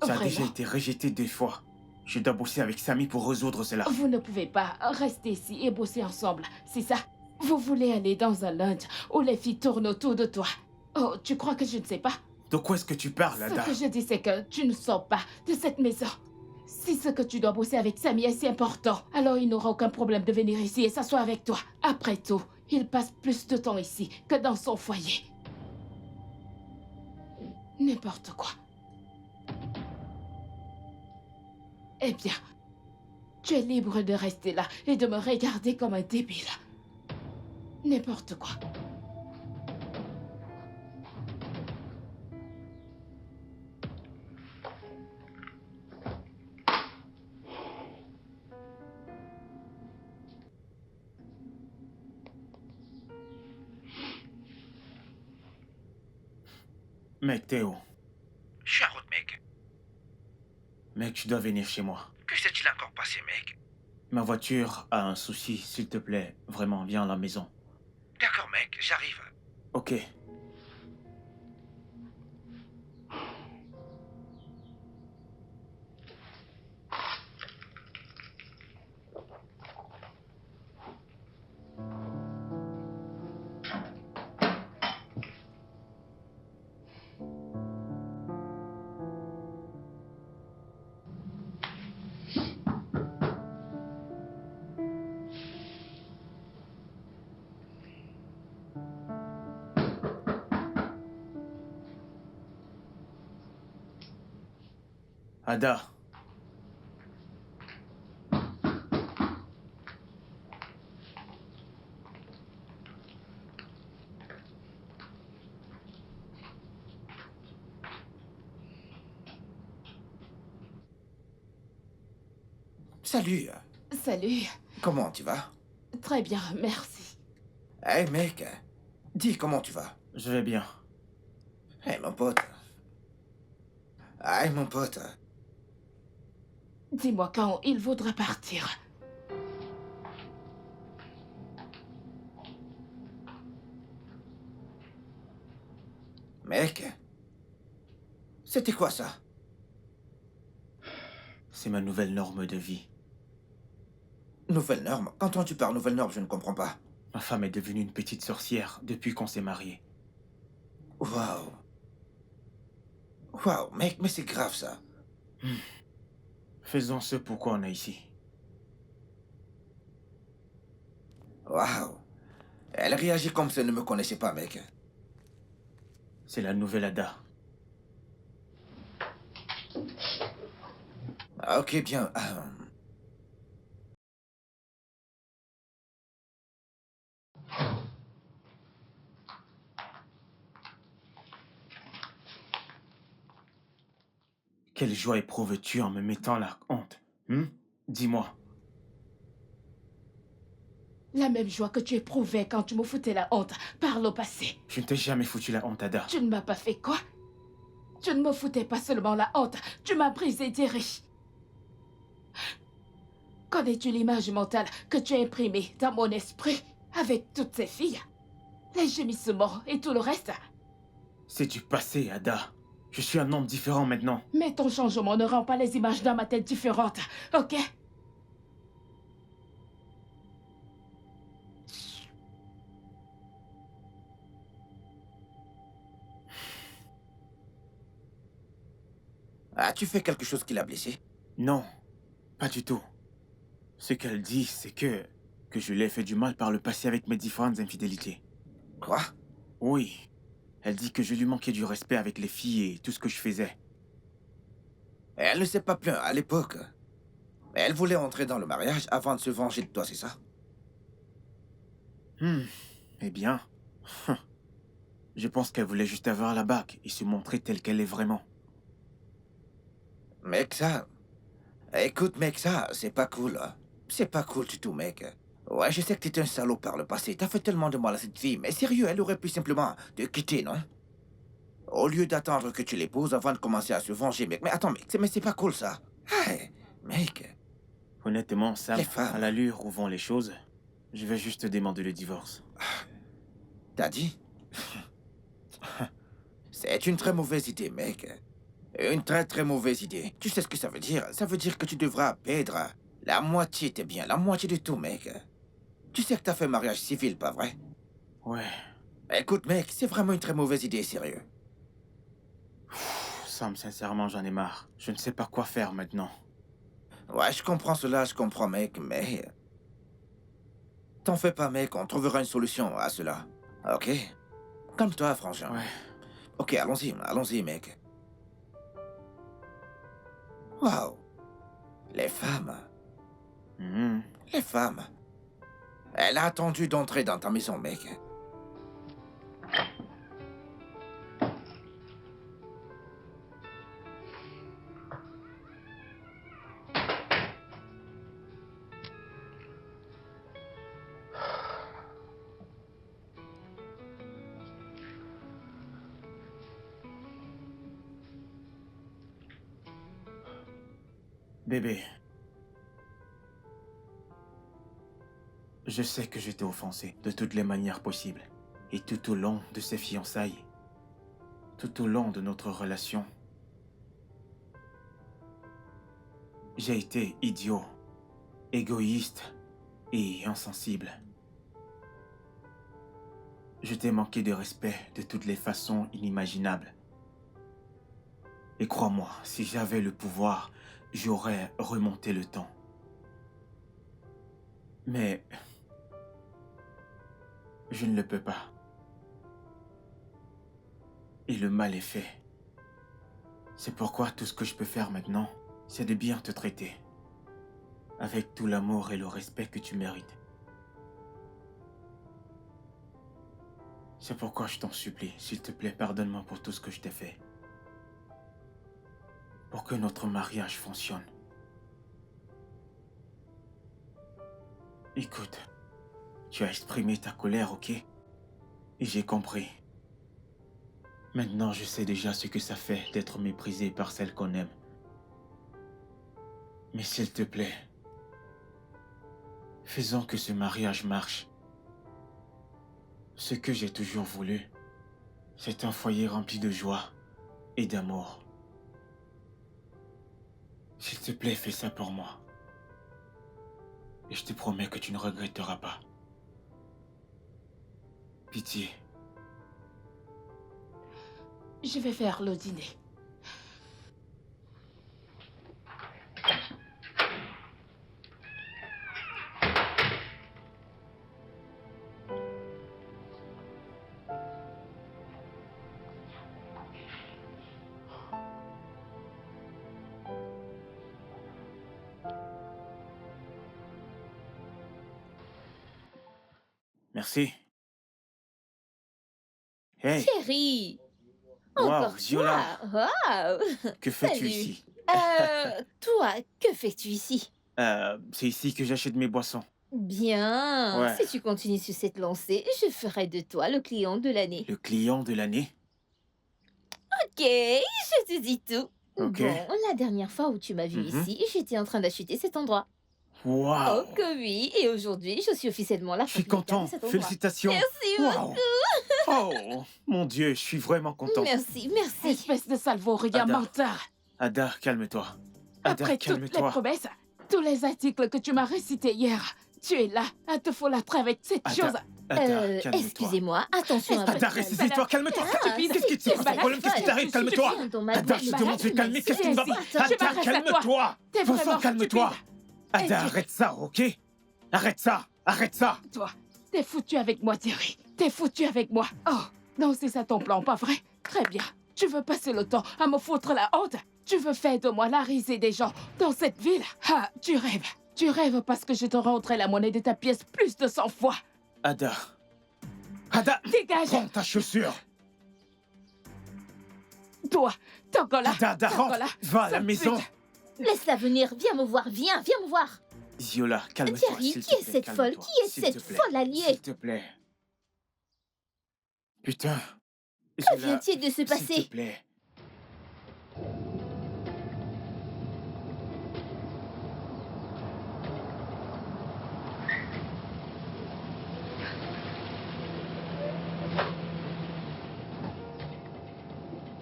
Speaker 2: Ça a déjà
Speaker 3: Vraiment?
Speaker 2: été rejeté 2 fois. Je dois bosser avec Samy pour résoudre cela.
Speaker 3: Vous ne pouvez pas rester ici et bosser ensemble, c'est ça? Vous voulez aller dans un lunch où les filles tournent autour de toi. Oh, tu crois que je ne sais pas?
Speaker 2: De quoi est-ce que tu parles,
Speaker 3: Ce
Speaker 2: Ada?
Speaker 3: que je dis, c'est que tu ne sors pas de cette maison. Si ce que tu dois bosser avec Samy est si important, alors il n'aura aucun problème de venir ici et s'asseoir avec toi. Après tout, Il passe plus de temps ici que dans son foyer. N'importe quoi. Eh bien, tu es libre de rester là et de me regarder comme un débile. N'importe quoi.
Speaker 2: Mec, Théo.
Speaker 4: Je suis en route, mec.
Speaker 2: Mec, tu dois venir chez moi.
Speaker 4: Que s'est-il encore passé, mec?
Speaker 2: Ma voiture a un souci, s'il te plaît. Vraiment, viens à la maison.
Speaker 4: D'accord, mec, j'arrive.
Speaker 2: Ok. Ada.
Speaker 4: Salut.
Speaker 3: Salut.
Speaker 4: Comment tu vas?
Speaker 3: Très bien, merci.
Speaker 4: Hey, mec. Dis comment tu vas.
Speaker 2: Je vais bien.
Speaker 4: Hey, mon pote. Hey, mon pote.
Speaker 3: Dis-moi quand il voudra partir.
Speaker 4: Mec. C'était quoi ça?
Speaker 2: C'est ma nouvelle norme de vie.
Speaker 4: Nouvelle norme? Quand tu parles nouvelle norme, je ne comprends pas.
Speaker 2: Ma femme est devenue une petite sorcière depuis qu'on s'est mariés.
Speaker 4: Waouh. Waouh, mec, mais c'est grave ça.
Speaker 2: Faisons ce pourquoi on est ici.
Speaker 4: Waouh. Elle réagit comme si elle ne me connaissait pas, mec.
Speaker 2: C'est la nouvelle Ada.
Speaker 4: Ah, ok, bien.
Speaker 2: Quelle joie éprouves-tu en me mettant la honte? Dis-moi.
Speaker 3: La même joie que tu éprouvais quand tu me foutais la honte par le passé.
Speaker 2: Je ne t'ai jamais foutu la honte, Ada.
Speaker 3: Tu ne m'as pas fait quoi? Tu ne me foutais pas seulement la honte, tu m'as brisé Thierry. Connais-tu l'image mentale que tu as imprimée dans mon esprit avec toutes ces filles? Les gémissements et tout le reste?
Speaker 2: C'est du passé, Ada. Je suis un homme différent maintenant.
Speaker 3: Mais ton changement ne rend pas les images dans ma tête différentes, ok?
Speaker 4: As-tu fait quelque chose qui l'a blessé?
Speaker 2: Non, pas du tout. Ce qu'elle dit, c'est que je lui ai fait du mal par le passé avec mes différentes infidélités.
Speaker 4: Quoi?
Speaker 2: Oui. Elle dit que je lui manquais du respect avec les filles et tout ce que je faisais.
Speaker 4: Elle ne s'est pas plainte à l'époque. Elle voulait entrer dans le mariage avant de se venger de toi, c'est ça?
Speaker 2: Eh bien, je pense qu'elle voulait juste avoir la bague et se montrer telle qu'elle est vraiment.
Speaker 4: Mec, ça... Écoute, mec, ça, c'est pas cool. C'est pas cool du tout, mec. Ouais, je sais que t'étais un salaud par le passé. T'as fait tellement de mal à cette fille. Mais sérieux, elle aurait pu simplement te quitter, non? Au lieu d'attendre que tu l'épouses avant de commencer à se venger, mec. Mais attends, mec, c'est pas cool, ça. Hey, mec.
Speaker 2: Honnêtement, Sam,
Speaker 4: Les femmes.
Speaker 2: à l'allure où vont les choses, je vais juste demander le divorce.
Speaker 4: T'as dit? C'est une très mauvaise idée, mec. Une très mauvaise idée. Tu sais ce que ça veut dire? Ça veut dire que tu devras perdre la moitié, t'es bien, la moitié de tout, mec. Tu sais que t'as fait mariage civil, pas vrai?
Speaker 2: Ouais.
Speaker 4: Écoute, mec, c'est vraiment une très mauvaise idée, sérieux.
Speaker 2: Sam, sincèrement, j'en ai marre. Je ne sais pas quoi faire maintenant.
Speaker 4: Ouais, je comprends cela, je comprends, mec, mais... T'en fais pas, mec, on trouvera une solution à cela. Ok? Calme-toi, frangin.
Speaker 2: Ouais.
Speaker 4: Ok, allons-y, mec. Waouh. Les femmes.
Speaker 2: Mhm.
Speaker 4: Les femmes. Elle a attendu d'entrer dans ta maison, mec.
Speaker 2: Bébé. Je sais que je t'ai offensé de toutes les manières possibles. Et tout au long de ces fiançailles, tout au long de notre relation, j'ai été idiot, égoïste et insensible. Je t'ai manqué de respect de toutes les façons inimaginables. Et crois-moi, si j'avais le pouvoir, j'aurais remonté le temps. Mais je ne le peux pas. Et le mal est fait. C'est pourquoi tout ce que je peux faire maintenant, c'est de bien te traiter. Avec tout l'amour et le respect que tu mérites. C'est pourquoi je t'en supplie, s'il te plaît, pardonne-moi pour tout ce que je t'ai fait. Pour que notre mariage fonctionne. Écoute, tu as exprimé ta colère, ok? Et j'ai compris. Maintenant, je sais déjà ce que ça fait d'être méprisé par celle qu'on aime. Mais s'il te plaît, faisons que ce mariage marche. Ce que j'ai toujours voulu, c'est un foyer rempli de joie et d'amour. S'il te plaît, fais ça pour moi. Et je te promets que tu ne regretteras pas. Pitié.
Speaker 3: Je vais faire le dîner.
Speaker 2: Merci. Hey,
Speaker 5: Chérie,
Speaker 2: wow,
Speaker 5: encore
Speaker 2: Viola,
Speaker 5: toi. Waouh.
Speaker 2: que fais-tu
Speaker 5: Salut.
Speaker 2: ici?
Speaker 5: Toi, que fais-tu ici?
Speaker 2: C'est ici que j'achète mes boissons.
Speaker 5: Bien.
Speaker 2: Ouais.
Speaker 5: Si tu continues sur cette lancée, je ferai de toi le client de l'année.
Speaker 2: Le client de l'année?
Speaker 5: Ok, je te dis tout.
Speaker 2: Ok.
Speaker 5: Bon, la dernière fois où tu m'as vu
Speaker 2: Mhm.
Speaker 5: ici, j'étais en train d'acheter cet endroit.
Speaker 2: Wow.
Speaker 5: Oh que oui, et aujourd'hui, je suis officiellement la
Speaker 2: Je suis
Speaker 5: propriétaire
Speaker 2: content.
Speaker 5: de cet endroit.
Speaker 2: Félicitations.
Speaker 5: Merci
Speaker 2: Wow. Oh, mon Dieu, je suis vraiment content.
Speaker 5: Merci, merci.
Speaker 3: Espèce de salvaurien
Speaker 2: Ada.
Speaker 3: menteur.
Speaker 2: Ada, calme-toi. Ada,
Speaker 3: Après toutes les
Speaker 2: calme-toi.
Speaker 3: promesses, tous les articles que tu m'as récités hier, tu es là à te folâtrer avec cette
Speaker 2: Ada.
Speaker 3: chose.
Speaker 2: Ada, calme-toi.
Speaker 5: Excusez-moi, attention à
Speaker 2: Ada,
Speaker 5: votre
Speaker 2: ressaisis-toi, calme-toi.
Speaker 3: Stupide.
Speaker 2: Qu'est-ce qui te
Speaker 3: Tu
Speaker 2: passe?
Speaker 3: es
Speaker 2: Problème, qu'est-ce qui t'arrive? Calme-toi. Ada, je te demande de te calmer. Qu'est-ce qui ne va pas?
Speaker 3: Tu
Speaker 2: Ada,
Speaker 3: m'arrêtes à toi.
Speaker 2: calme-toi.
Speaker 3: T'es
Speaker 2: Bon
Speaker 3: vraiment
Speaker 2: sang, calme-toi.
Speaker 3: stupide.
Speaker 2: Ada,
Speaker 3: Et tu-
Speaker 2: arrête ça, ok? Arrête ça. Arrête ça.
Speaker 3: Toi, t'es foutu avec moi, Thierry. T'es foutu avec moi. Oh, non, c'est ça ton plan, pas vrai? Très bien. Tu veux passer le temps à me foutre la honte? Tu veux faire de moi la risée des gens dans cette ville? Ah, tu rêves. Tu rêves parce que je te rendrai la monnaie de ta pièce plus de 100 fois.
Speaker 2: Ada. Ada,
Speaker 3: Dégage.
Speaker 2: prends ta chaussure.
Speaker 3: Toi, Togola.
Speaker 2: Ada, rentre.
Speaker 3: Togola.
Speaker 2: Va à la
Speaker 3: Sale
Speaker 2: maison.
Speaker 3: pute.
Speaker 5: Laisse-la venir, viens me voir, viens me voir.
Speaker 2: Viola, calme-toi.
Speaker 5: Thierry,
Speaker 2: s'il te
Speaker 5: qui est
Speaker 2: plaît,
Speaker 5: cette folle?
Speaker 2: calme-toi,
Speaker 5: Qui est
Speaker 2: s'il
Speaker 5: cette
Speaker 2: te plaît,
Speaker 5: folle alliée?
Speaker 2: S'il te plaît. Putain.
Speaker 5: Que
Speaker 2: Viola,
Speaker 5: vient-il de se
Speaker 2: s'il
Speaker 5: passer?
Speaker 2: te plaît.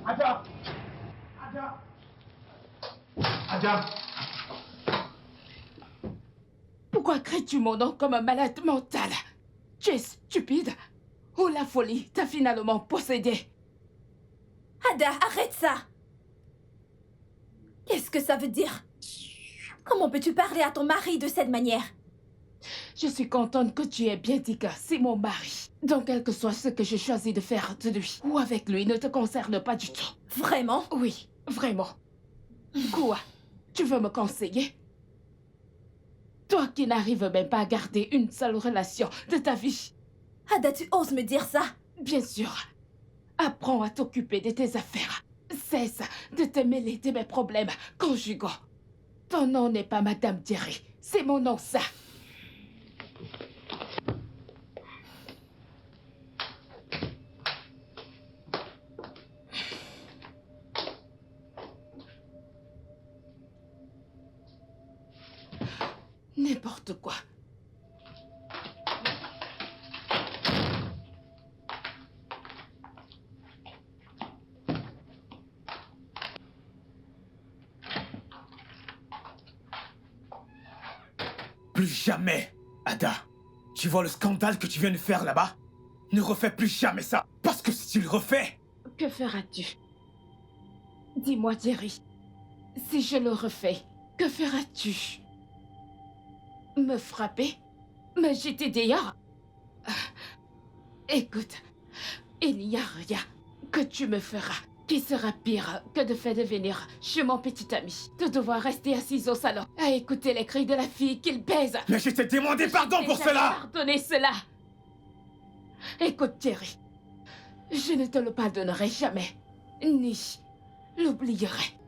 Speaker 6: Ada! Ada! Ada!
Speaker 3: Pourquoi cries-tu mon nom comme un malade mental? Tu es stupide? Ou la folie t'a finalement possédé?
Speaker 1: Ada, arrête ça! Qu'est-ce que ça veut dire? Comment peux-tu parler à ton mari de cette manière?
Speaker 3: Je suis contente que tu aies bien dit que c'est mon mari. Donc, quel que soit ce que je choisis de faire de lui ou avec lui ne te concerne pas du tout.
Speaker 1: Vraiment?
Speaker 3: Oui, vraiment. Quoi? Tu veux me conseiller? Toi qui n'arrives même pas à garder une seule relation de ta vie.
Speaker 1: Ada, tu oses me dire ça?
Speaker 3: Bien sûr. Apprends à t'occuper de tes affaires. Cesse de te mêler de mes problèmes conjugaux. Ton nom n'est pas Madame Thierry. C'est mon nom, ça. N'importe quoi.
Speaker 2: Plus jamais, Ada. Tu vois le scandale que tu viens de faire là-bas? Ne refais plus jamais ça. Parce que si tu le refais...
Speaker 3: Que feras-tu? Dis-moi, Thierry. Si je le refais, que feras-tu? Me frapper? Me jeter dehors? Écoute, il n'y a rien que tu me feras qui sera pire que de faire devenir chez mon petit ami, de devoir rester assise au salon à écouter les cris de la fille qu'il baise.
Speaker 2: Mais je t'ai demandé pardon pour
Speaker 3: Déjà
Speaker 2: cela!
Speaker 3: pardonné cela. Écoute, Thierry, je ne te le pardonnerai jamais, ni l'oublierai.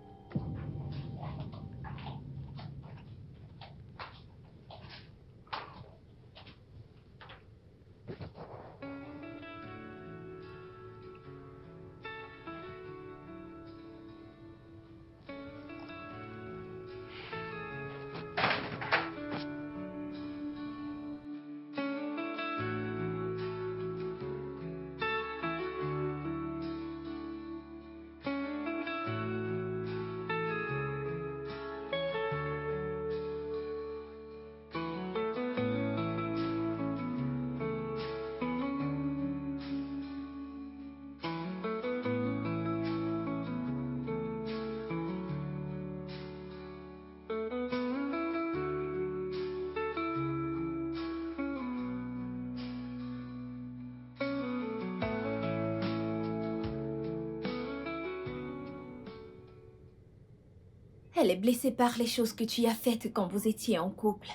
Speaker 1: Elle est blessée par les choses que tu as faites quand vous étiez en couple.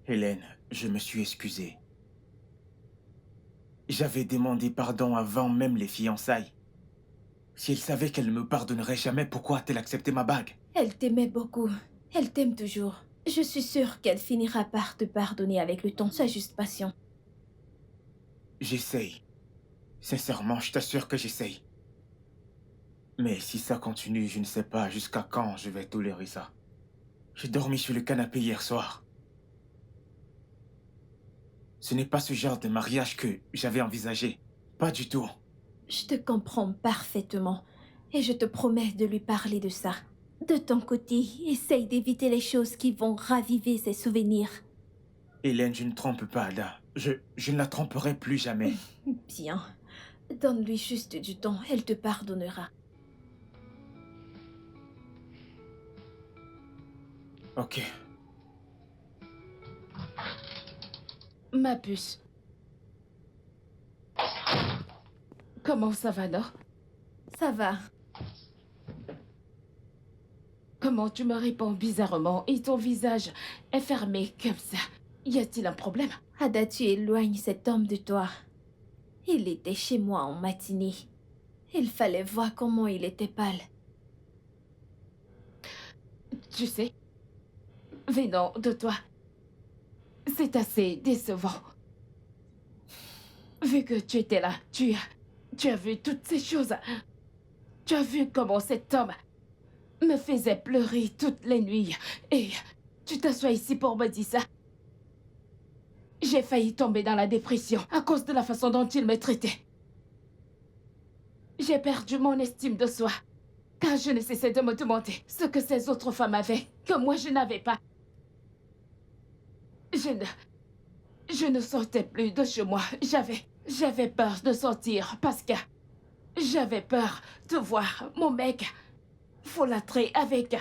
Speaker 2: Hélène, je me suis excusé. J'avais demandé pardon avant même les fiançailles. Si elle savait qu'elle ne me pardonnerait jamais, pourquoi a-t-elle accepté ma bague?
Speaker 1: Elle t'aimait beaucoup. Elle t'aime toujours. Je suis sûre qu'elle finira par te pardonner avec le temps. Sois juste patient.
Speaker 2: J'essaye. Sincèrement, je t'assure que j'essaye. Mais si ça continue, je ne sais pas jusqu'à quand je vais tolérer ça. J'ai dormi sur le canapé hier soir. Ce n'est pas ce genre de mariage que j'avais envisagé. Pas du tout.
Speaker 1: Je te comprends parfaitement. Et je te promets de lui parler de ça. De ton côté, essaye d'éviter les choses qui vont raviver ses souvenirs.
Speaker 2: Hélène, je ne trompe pas Ada. Je ne la tromperai plus jamais.
Speaker 1: Bien. Donne-lui juste du temps, elle te pardonnera.
Speaker 2: Ok.
Speaker 3: Ma puce. Comment ça va, non?
Speaker 1: Ça va.
Speaker 3: Comment tu me réponds bizarrement et ton visage est fermé comme ça? Y a-t-il un problème?
Speaker 1: Ada, tu éloignes cet homme de toi. Il était chez moi en matinée. Il fallait voir comment il était pâle.
Speaker 3: Tu sais, venant de toi, c'est assez décevant. Vu que tu étais là, tu as vu toutes ces choses. Tu as vu comment cet homme me faisait pleurer toutes les nuits. Et tu t'assois ici pour me dire ça. J'ai failli tomber dans la dépression à cause de la façon dont il me traitait. J'ai perdu mon estime de soi. Car je ne cessais de me demander ce que ces autres femmes avaient, que moi je n'avais pas. Je ne sortais plus de chez moi. J'avais peur de sortir parce que j'avais peur de voir mon mec folâtrer avec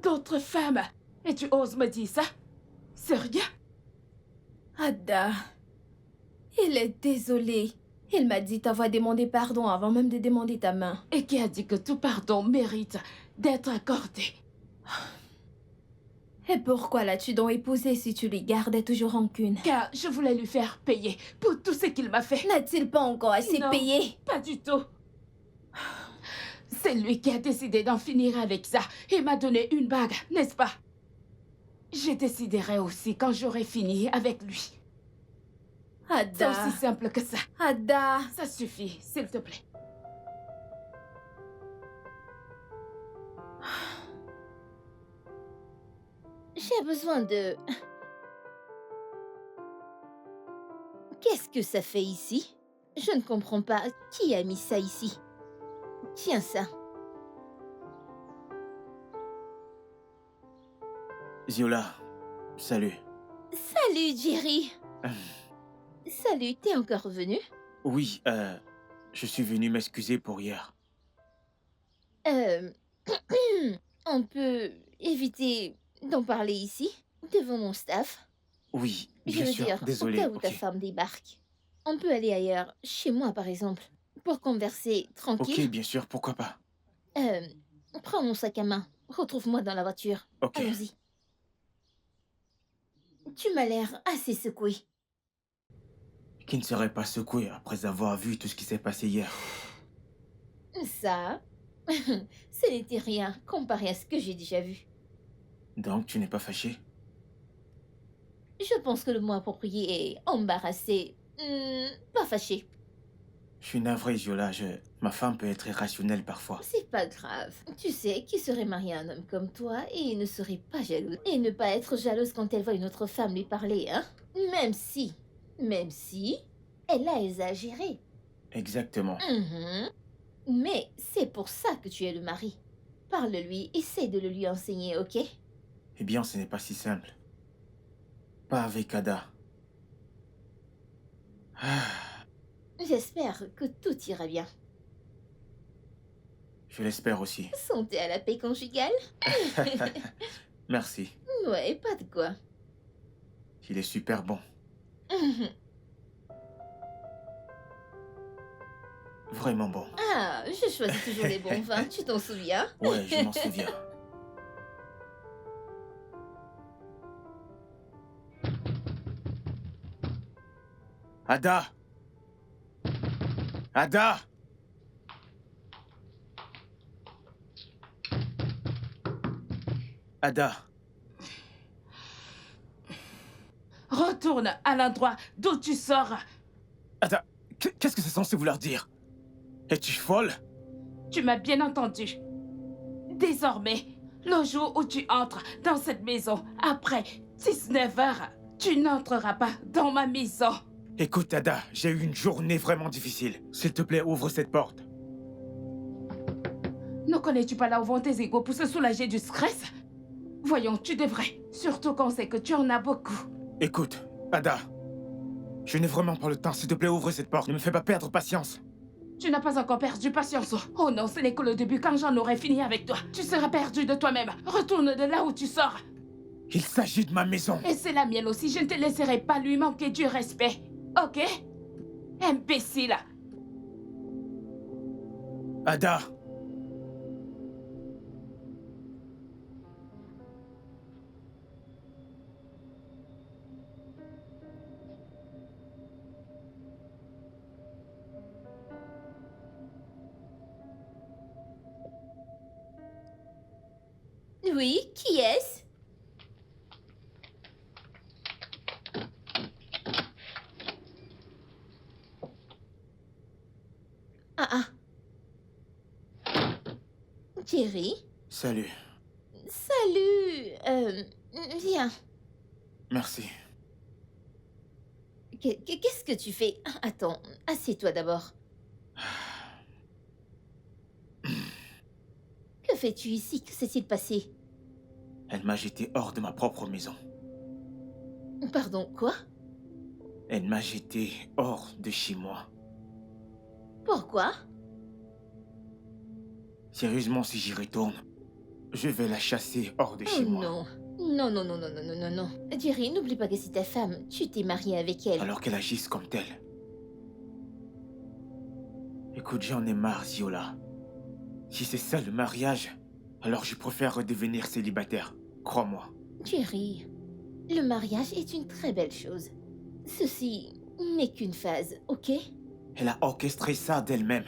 Speaker 3: d'autres femmes. Et tu oses me dire ça? C'est rien.
Speaker 1: Ada, il est désolé. Il m'a dit t'avoir demandé pardon avant même de demander ta main.
Speaker 3: Et qui a dit que tout pardon mérite d'être accordé?
Speaker 1: Et pourquoi l'as-tu donc épousé si tu lui gardais toujours rancune?
Speaker 3: Car je voulais lui faire payer pour tout ce qu'il m'a fait.
Speaker 1: N'a-t-il pas encore assez
Speaker 3: Non.
Speaker 1: payé?
Speaker 3: Pas du tout. C'est lui qui a décidé d'en finir avec ça et m'a donné une bague, n'est-ce pas? Je déciderai aussi quand j'aurai fini avec lui. C'est
Speaker 1: Ada,
Speaker 3: aussi simple que ça.
Speaker 1: Ada.
Speaker 3: Ça suffit, s'il te plaît.
Speaker 5: J'ai besoin de... Qu'est-ce que ça fait ici? Je ne comprends pas. Qui a mis ça ici? Tiens ça.
Speaker 2: Ziola, salut.
Speaker 5: Salut, Jerry. Salut, t'es encore revenu?
Speaker 2: Oui, je suis venu m'excuser pour hier.
Speaker 5: On peut éviter d'en parler ici, devant mon staff?
Speaker 2: Oui,
Speaker 5: Je
Speaker 2: bien
Speaker 5: veux
Speaker 2: sûr,
Speaker 5: dire,
Speaker 2: désolé.
Speaker 5: au cas où ta
Speaker 2: Ok,
Speaker 5: femme débarque. On peut aller ailleurs, chez moi par exemple, pour converser
Speaker 2: ok,
Speaker 5: tranquille.
Speaker 2: bien sûr, pourquoi pas.
Speaker 5: Prends mon sac à main, retrouve-moi dans la voiture.
Speaker 2: Ok,
Speaker 5: Allons-y. Tu m'as l'air assez secoué.
Speaker 2: qui ne serait pas secoué après avoir vu tout ce qui s'est passé hier?
Speaker 5: Ça, ce n'était rien comparé à ce que j'ai déjà vu.
Speaker 2: Donc, tu n'es pas fâché?
Speaker 5: Je pense que le mot approprié est embarrassé. Pas fâché.
Speaker 2: Je suis navré, Ziola, ma femme peut être irrationnelle parfois.
Speaker 5: C'est pas grave. Tu sais, qui serait marié à un homme comme toi et ne serait pas jalouse. Et ne pas être jalouse quand elle voit une autre femme lui parler, hein? Même si, elle a exagéré.
Speaker 2: Exactement.
Speaker 5: Mhm. Mais c'est pour ça que tu es le mari. Parle-lui, essaie de le lui enseigner, ok?
Speaker 2: Eh bien, ce n'est pas si simple. Pas avec Ada. Ah,
Speaker 5: J'espère que tout ira bien.
Speaker 2: je l'espère aussi.
Speaker 5: Santé à la paix conjugale?
Speaker 2: Merci.
Speaker 5: Ouais, pas de quoi.
Speaker 2: Il est super bon.
Speaker 5: Mhm.
Speaker 2: Vraiment bon.
Speaker 5: Ah, je choisis toujours les bons vins, tu t'en souviens?
Speaker 2: Ouais, je m'en souviens. Ada! Ada! Ada!
Speaker 3: Retourne à l'endroit d'où tu sors.
Speaker 2: Ada! Qu'est-ce que c'est censé vouloir dire? Es-tu folle?
Speaker 3: Tu m'as bien entendu. Désormais, le jour où tu entres dans cette maison, après 19 heures, tu n'entreras pas dans ma maison.
Speaker 2: Écoute, Ada, j'ai eu une journée vraiment difficile. S'il te plaît, ouvre cette porte.
Speaker 3: Ne connais-tu pas là où vont tes égos pour se soulager du stress? Voyons, tu devrais. Surtout qu'on sait que tu en as beaucoup.
Speaker 2: Écoute, Ada. Je n'ai vraiment pas le temps. S'il te plaît, ouvre cette porte. Ne me fais pas perdre patience.
Speaker 3: Tu n'as pas encore perdu patience. Oh non, ce n'est que le début. Quand j'en aurai fini avec toi, tu seras perdu de toi-même. Retourne de là où tu sors.
Speaker 2: Il s'agit de ma maison.
Speaker 3: Et c'est la mienne aussi. Je ne te laisserai pas lui manquer du respect. Ok? Imbécile.
Speaker 2: Ada.
Speaker 5: Oui, qui est-ce? Ah. Jerry?
Speaker 2: Salut.
Speaker 5: Salut. Viens.
Speaker 2: Merci.
Speaker 5: Qu'est-ce que tu fais? Attends, assieds-toi d'abord. Que fais-tu ici? Que s'est-il passé?
Speaker 2: Elle m'a jeté hors de ma propre maison.
Speaker 5: Pardon, quoi?
Speaker 2: Elle m'a jeté hors de chez moi.
Speaker 5: Pourquoi?
Speaker 2: Sérieusement, si j'y retourne, je vais la chasser hors de
Speaker 5: Oh
Speaker 2: chez moi.
Speaker 5: non, Non, non, non, non, non, non, non, non. Jerry, n'oublie pas que c'est ta femme. Tu t'es marié avec elle.
Speaker 2: Alors qu'elle agisse comme telle. Écoute, j'en ai marre, Ziola. Si c'est ça le mariage, alors je préfère redevenir célibataire. Crois-moi.
Speaker 5: Jerry, le mariage est une très belle chose. Ceci n'est qu'une phase, ok?
Speaker 2: Elle a orchestré ça d'elle-même.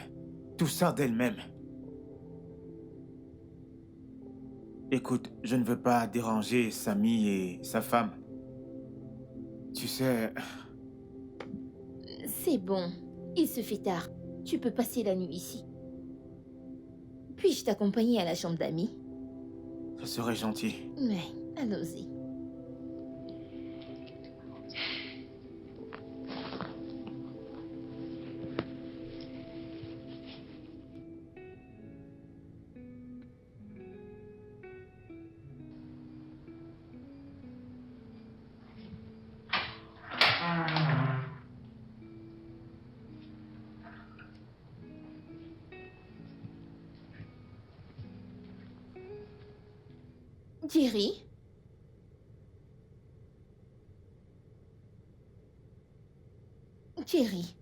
Speaker 2: Tout ça d'elle-même. Écoute, je ne veux pas déranger Samy et sa femme. Tu sais,
Speaker 5: C'est bon. Il se fait tard. Tu peux passer la nuit ici. Puis-je t'accompagner à la chambre d'amis?
Speaker 2: ça serait gentil.
Speaker 5: Mais, allons-y. Jerry? Jerry?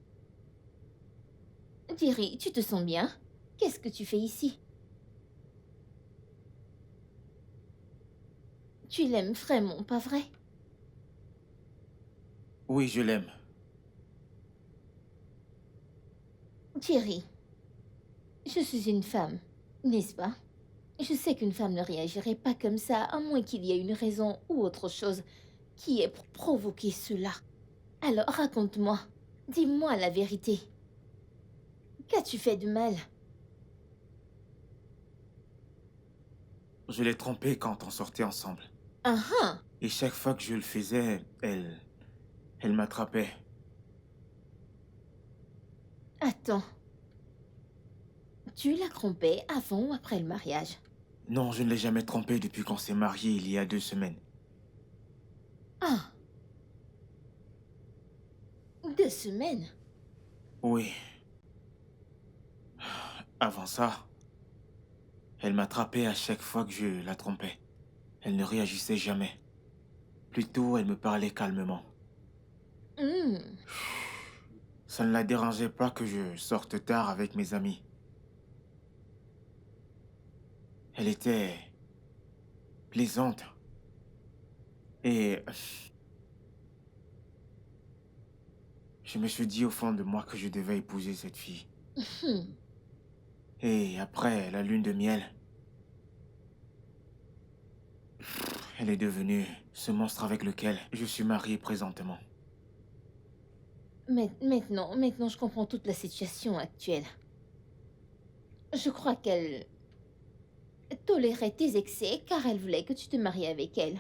Speaker 5: Jerry, tu te sens bien? Qu'est-ce que tu fais ici? Tu l'aimes vraiment, pas vrai?
Speaker 2: Oui, je l'aime.
Speaker 5: Jerry, je suis une femme, n'est-ce pas? Je sais qu'une femme ne réagirait pas comme ça, à moins qu'il y ait une raison ou autre chose qui ait provoqué cela. Alors raconte-moi, dis-moi la vérité. Qu'as-tu fait de mal?
Speaker 2: Je l'ai trompée quand on sortait ensemble.
Speaker 5: Ah ah!
Speaker 2: Et chaque fois que je le faisais, elle m'attrapait.
Speaker 5: Attends. Tu la trompais avant ou après le mariage?
Speaker 2: Non, je ne l'ai jamais trompée depuis qu'on s'est mariés il y a 2 semaines.
Speaker 5: Ah! 2 semaines?
Speaker 2: Oui. Avant ça, elle m'attrapait à chaque fois que je la trompais. Elle ne réagissait jamais. Plutôt, elle me parlait calmement.
Speaker 5: Hmm.
Speaker 2: Ça ne la dérangeait pas que je sorte tard avec mes amis. Elle était plaisante. Et je me suis dit au fond de moi que je devais épouser cette fille.
Speaker 5: Hmm.
Speaker 2: Et après la lune de miel, elle est devenue ce monstre avec lequel je suis marié présentement.
Speaker 5: Maintenant, je comprends toute la situation actuelle. Je crois qu'elle tolérait tes excès car elle voulait que tu te maries avec elle.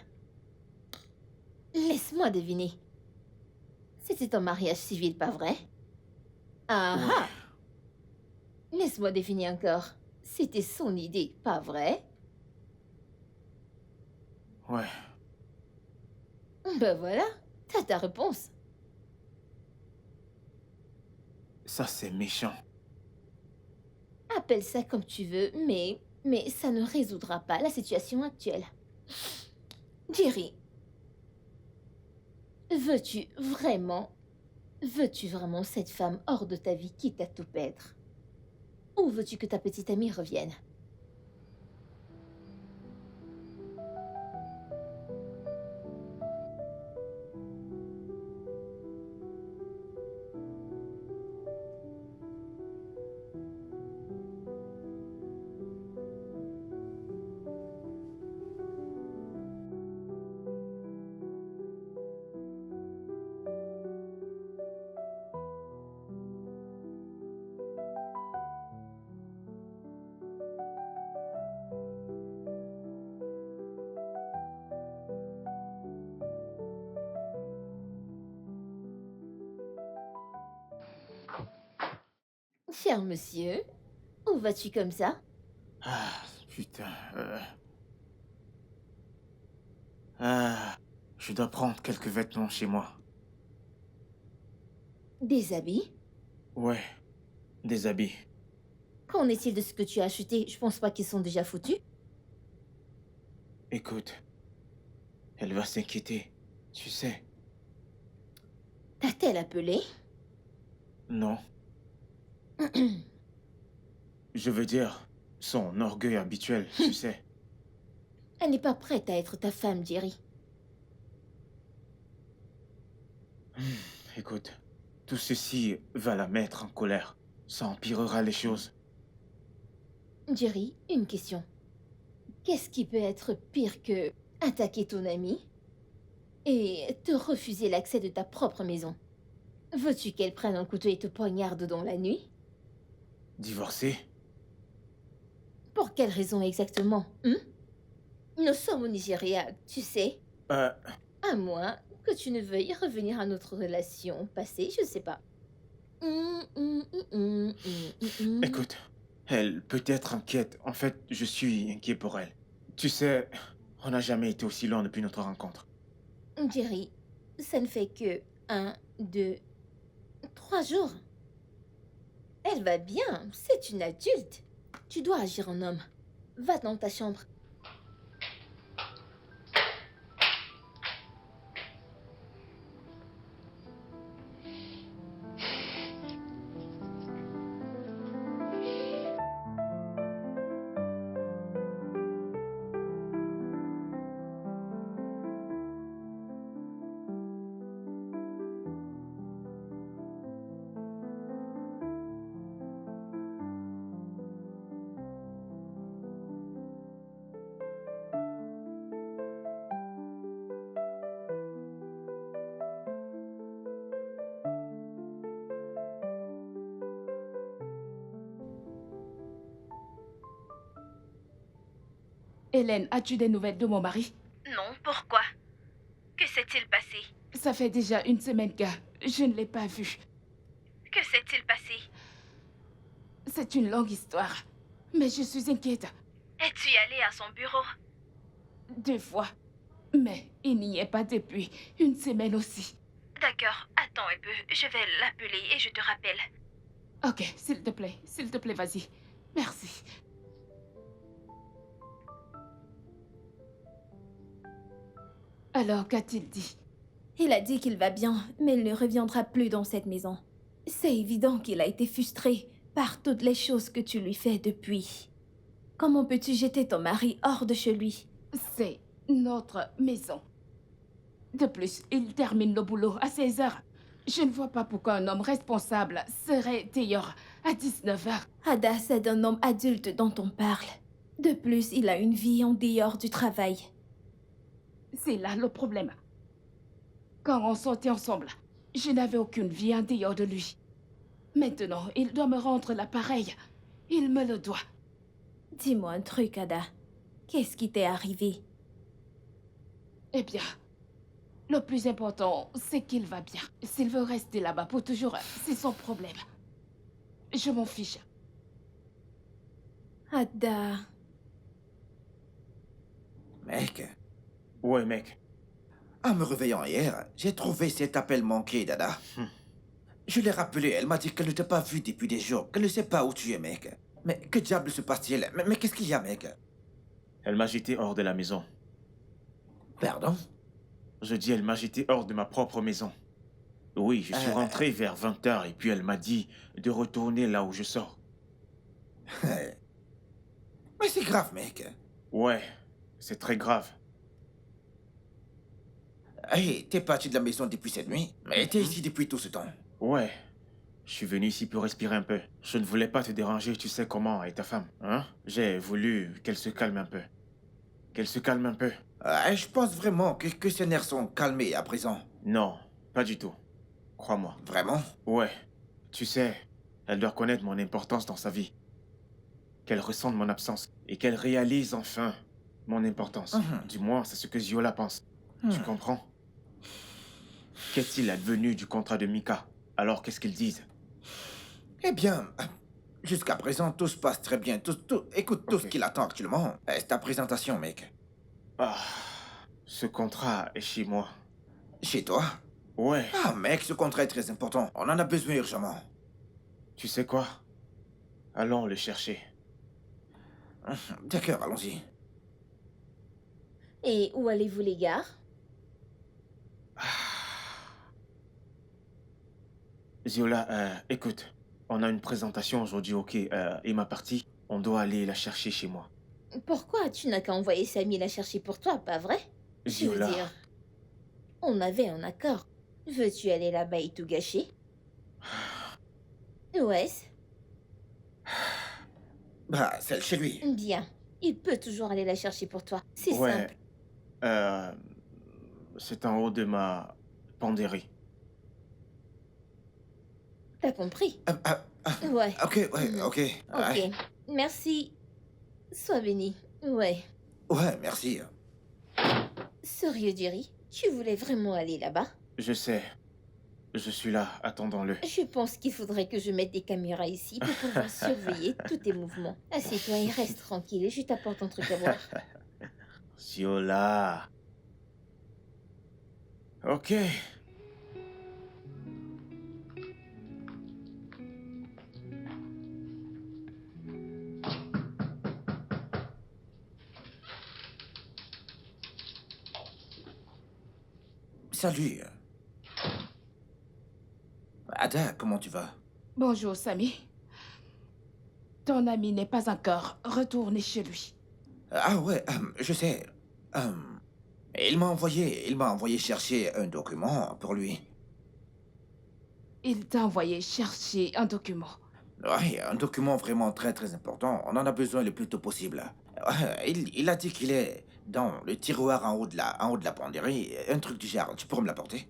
Speaker 5: Laisse-moi deviner. C'était un mariage civil, pas vrai? Ah ah! Laisse-moi deviner encore. C'était son idée, pas vrai?
Speaker 2: Ouais.
Speaker 5: Ben voilà, t'as ta réponse.
Speaker 2: Ça, c'est méchant.
Speaker 5: Appelle ça comme tu veux, mais ça ne résoudra pas la situation actuelle. Jerry, veux-tu vraiment cette femme hors de ta vie quitte à tout perdre? Ou veux-tu que ta petite amie revienne? Cher monsieur, où vas-tu comme ça?
Speaker 2: Ah, putain. Ah, je dois prendre quelques vêtements chez moi.
Speaker 5: Des habits?
Speaker 2: Ouais, des habits.
Speaker 5: Qu'en est-il de ce que tu as acheté? Je pense pas qu'ils sont déjà foutus.
Speaker 2: Écoute, Elle va s'inquiéter. Tu sais.
Speaker 5: T'a-t-elle appelé?
Speaker 2: Non. Je veux dire, son orgueil habituel, tu sais.
Speaker 5: Elle n'est pas prête à être ta femme, Jerry.
Speaker 2: Écoute, tout ceci va la mettre en colère. Ça empirera les choses.
Speaker 5: Jerry, une question. Qu'est-ce qui peut être pire que attaquer ton ami et te refuser l'accès de ta propre maison? Veux-tu qu'elle prenne un couteau et te poignarde dans la nuit?
Speaker 2: Divorcer?
Speaker 5: Pour quelle raison exactement, hein? Nous sommes au Nigeria, tu sais.
Speaker 2: Euh,
Speaker 5: À moins que tu ne veuilles revenir à notre relation passée, je sais pas.
Speaker 2: écoute, elle peut être inquiète. En fait, je suis inquiet pour elle. Tu sais, on n'a jamais été aussi loin depuis notre rencontre.
Speaker 5: Jerry, ça ne fait que 1, 2, 3 jours. Elle va bien, c'est une adulte. Tu dois agir en homme. Va dans ta chambre.
Speaker 3: Hélène, as-tu des nouvelles de mon mari?
Speaker 1: Non, pourquoi? Que s'est-il passé?
Speaker 3: Ça fait déjà une semaine que je ne l'ai pas vu.
Speaker 1: Que s'est-il passé?
Speaker 3: C'est une longue histoire. Mais je suis inquiète.
Speaker 1: Es-tu allé à son bureau?
Speaker 3: 2 fois. Mais il n'y est pas depuis une semaine aussi.
Speaker 1: D'accord, attends un peu. Je vais l'appeler et je te rappelle.
Speaker 3: Ok, s'il te plaît, vas-y. Merci. Alors, qu'a-t-il dit?
Speaker 1: Il a dit qu'il va bien, mais il ne reviendra plus dans cette maison. C'est évident qu'il a été frustré par toutes les choses que tu lui fais depuis. Comment peux-tu jeter ton mari hors de chez lui?
Speaker 3: C'est notre maison. De plus, il termine le boulot à 16 heures. Je ne vois pas pourquoi un homme responsable serait dehors à 19 heures.
Speaker 1: Ada, c'est d'un homme adulte dont on parle. De plus, il a une vie en dehors du travail.
Speaker 3: C'est là le problème. Quand on sortait ensemble, je n'avais aucune vie en dehors de lui. Maintenant, il doit me rendre l'appareil. Il me le doit.
Speaker 1: Dis-moi un truc, Ada. Qu'est-ce qui t'est arrivé?
Speaker 3: Eh bien, le plus important, c'est qu'il va bien. S'il veut rester là-bas pour toujours, c'est son problème. Je m'en fiche.
Speaker 1: Ada...
Speaker 4: Mec,
Speaker 2: Ouais, mec.
Speaker 4: en me réveillant hier, j'ai trouvé cet appel manqué d'Ada. Je l'ai rappelé, elle m'a dit qu'elle ne t'a pas vu depuis des jours, qu'elle ne sait pas où tu es, mec. Mais que diable se passe-t-il? Mais qu'est-ce qu'il y a, mec?
Speaker 2: Elle m'a jeté hors de la maison.
Speaker 4: Pardon?
Speaker 2: Je dis, elle m'a jeté hors de ma propre maison. Oui, je suis rentré vers 20 h et puis elle m'a dit de retourner là où je sors.
Speaker 4: Mais c'est grave, mec.
Speaker 2: Ouais, c'est très grave.
Speaker 4: Hey, t'es parti de la maison depuis cette nuit, mais t'es ici depuis tout ce temps.
Speaker 2: Ouais, je suis venu ici pour respirer un peu. Je ne voulais pas te déranger, tu sais comment, et ta femme, hein? J'ai voulu qu'elle se calme un peu. Qu'elle se calme un peu.
Speaker 4: Je pense vraiment que ses nerfs sont calmés à présent.
Speaker 2: Non, pas du tout. Crois-moi.
Speaker 4: Vraiment?
Speaker 2: Ouais, tu sais, elle doit connaître mon importance dans sa vie. Qu'elle ressente mon absence et qu'elle réalise enfin mon importance. Du moins, c'est ce que Ziola pense. Tu comprends? Qu'est-il advenu du contrat de Mika? Alors, qu'est-ce qu'ils disent?
Speaker 4: Eh bien, jusqu'à présent, tout se passe très bien. Écoute, tout ce qu'il attend actuellement, c'est ta présentation, mec.
Speaker 2: Ah, ce contrat est chez moi.
Speaker 4: Chez toi?
Speaker 2: Ouais,
Speaker 4: Ah, mec, ce contrat est très important. On en a besoin urgemment.
Speaker 2: tu sais quoi? Allons le chercher.
Speaker 4: D'accord, allons-y.
Speaker 5: Et où allez-vous, les gars?
Speaker 2: Ziola, écoute, on a une présentation aujourd'hui, ok, et ma partie, on doit aller la chercher chez moi.
Speaker 5: Pourquoi tu n'as qu'à envoyer Samy la chercher pour toi, pas vrai? Je veux
Speaker 2: Ziola,
Speaker 5: dire, on avait un accord. Veux-tu aller là-bas et tout gâcher? Ouais,
Speaker 4: Bah, celle chez lui.
Speaker 5: bien. Il peut toujours aller la chercher pour toi. C'est
Speaker 2: ouais,
Speaker 5: simple.
Speaker 2: euh, c'est en haut de ma penderie.
Speaker 5: T'as compris? Ouais.
Speaker 4: Ok, ouais,
Speaker 5: Mhm.
Speaker 4: ok. Ouais.
Speaker 5: Ok. Merci. Sois béni. Ouais.
Speaker 4: Ouais, merci.
Speaker 5: Sérieux, Jerry, tu voulais vraiment aller là-bas?
Speaker 2: Je sais, je suis là, attendons-le.
Speaker 5: Je pense qu'il faudrait que je mette des caméras ici pour pouvoir surveiller tous tes mouvements. Assieds-toi et reste tranquille et je t'apporte un truc à boire.
Speaker 2: Ziola. Ok.
Speaker 4: Salut. Ada, comment tu vas?
Speaker 3: Bonjour, Samy. Ton ami n'est pas encore retourné chez lui.
Speaker 4: Ah ouais, je sais. Euh, il m'a envoyé chercher un document pour lui.
Speaker 3: Il t'a envoyé chercher un document.
Speaker 4: Ouais, un document vraiment très très important. On en a besoin le plus tôt possible. Ouais, il a dit qu'il est dans le tiroir en haut de la penderie. Un truc du genre. Tu pourrais me l'apporter?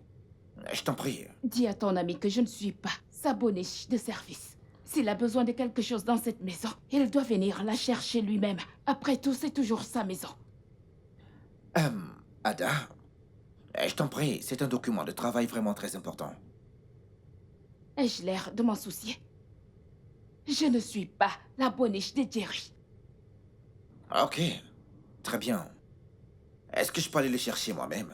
Speaker 4: Je t'en prie.
Speaker 3: Dis à ton ami que je ne suis pas sa boniche de service. S'il a besoin de quelque chose dans cette maison, il doit venir la chercher lui-même. Après tout, c'est toujours sa maison.
Speaker 4: Ada, je t'en prie, c'est un document de travail vraiment très important.
Speaker 3: Ai-je l'air de m'en soucier? Je ne suis pas la boniche de Jerry.
Speaker 4: Ok, très bien. Est-ce que je peux aller le chercher moi-même?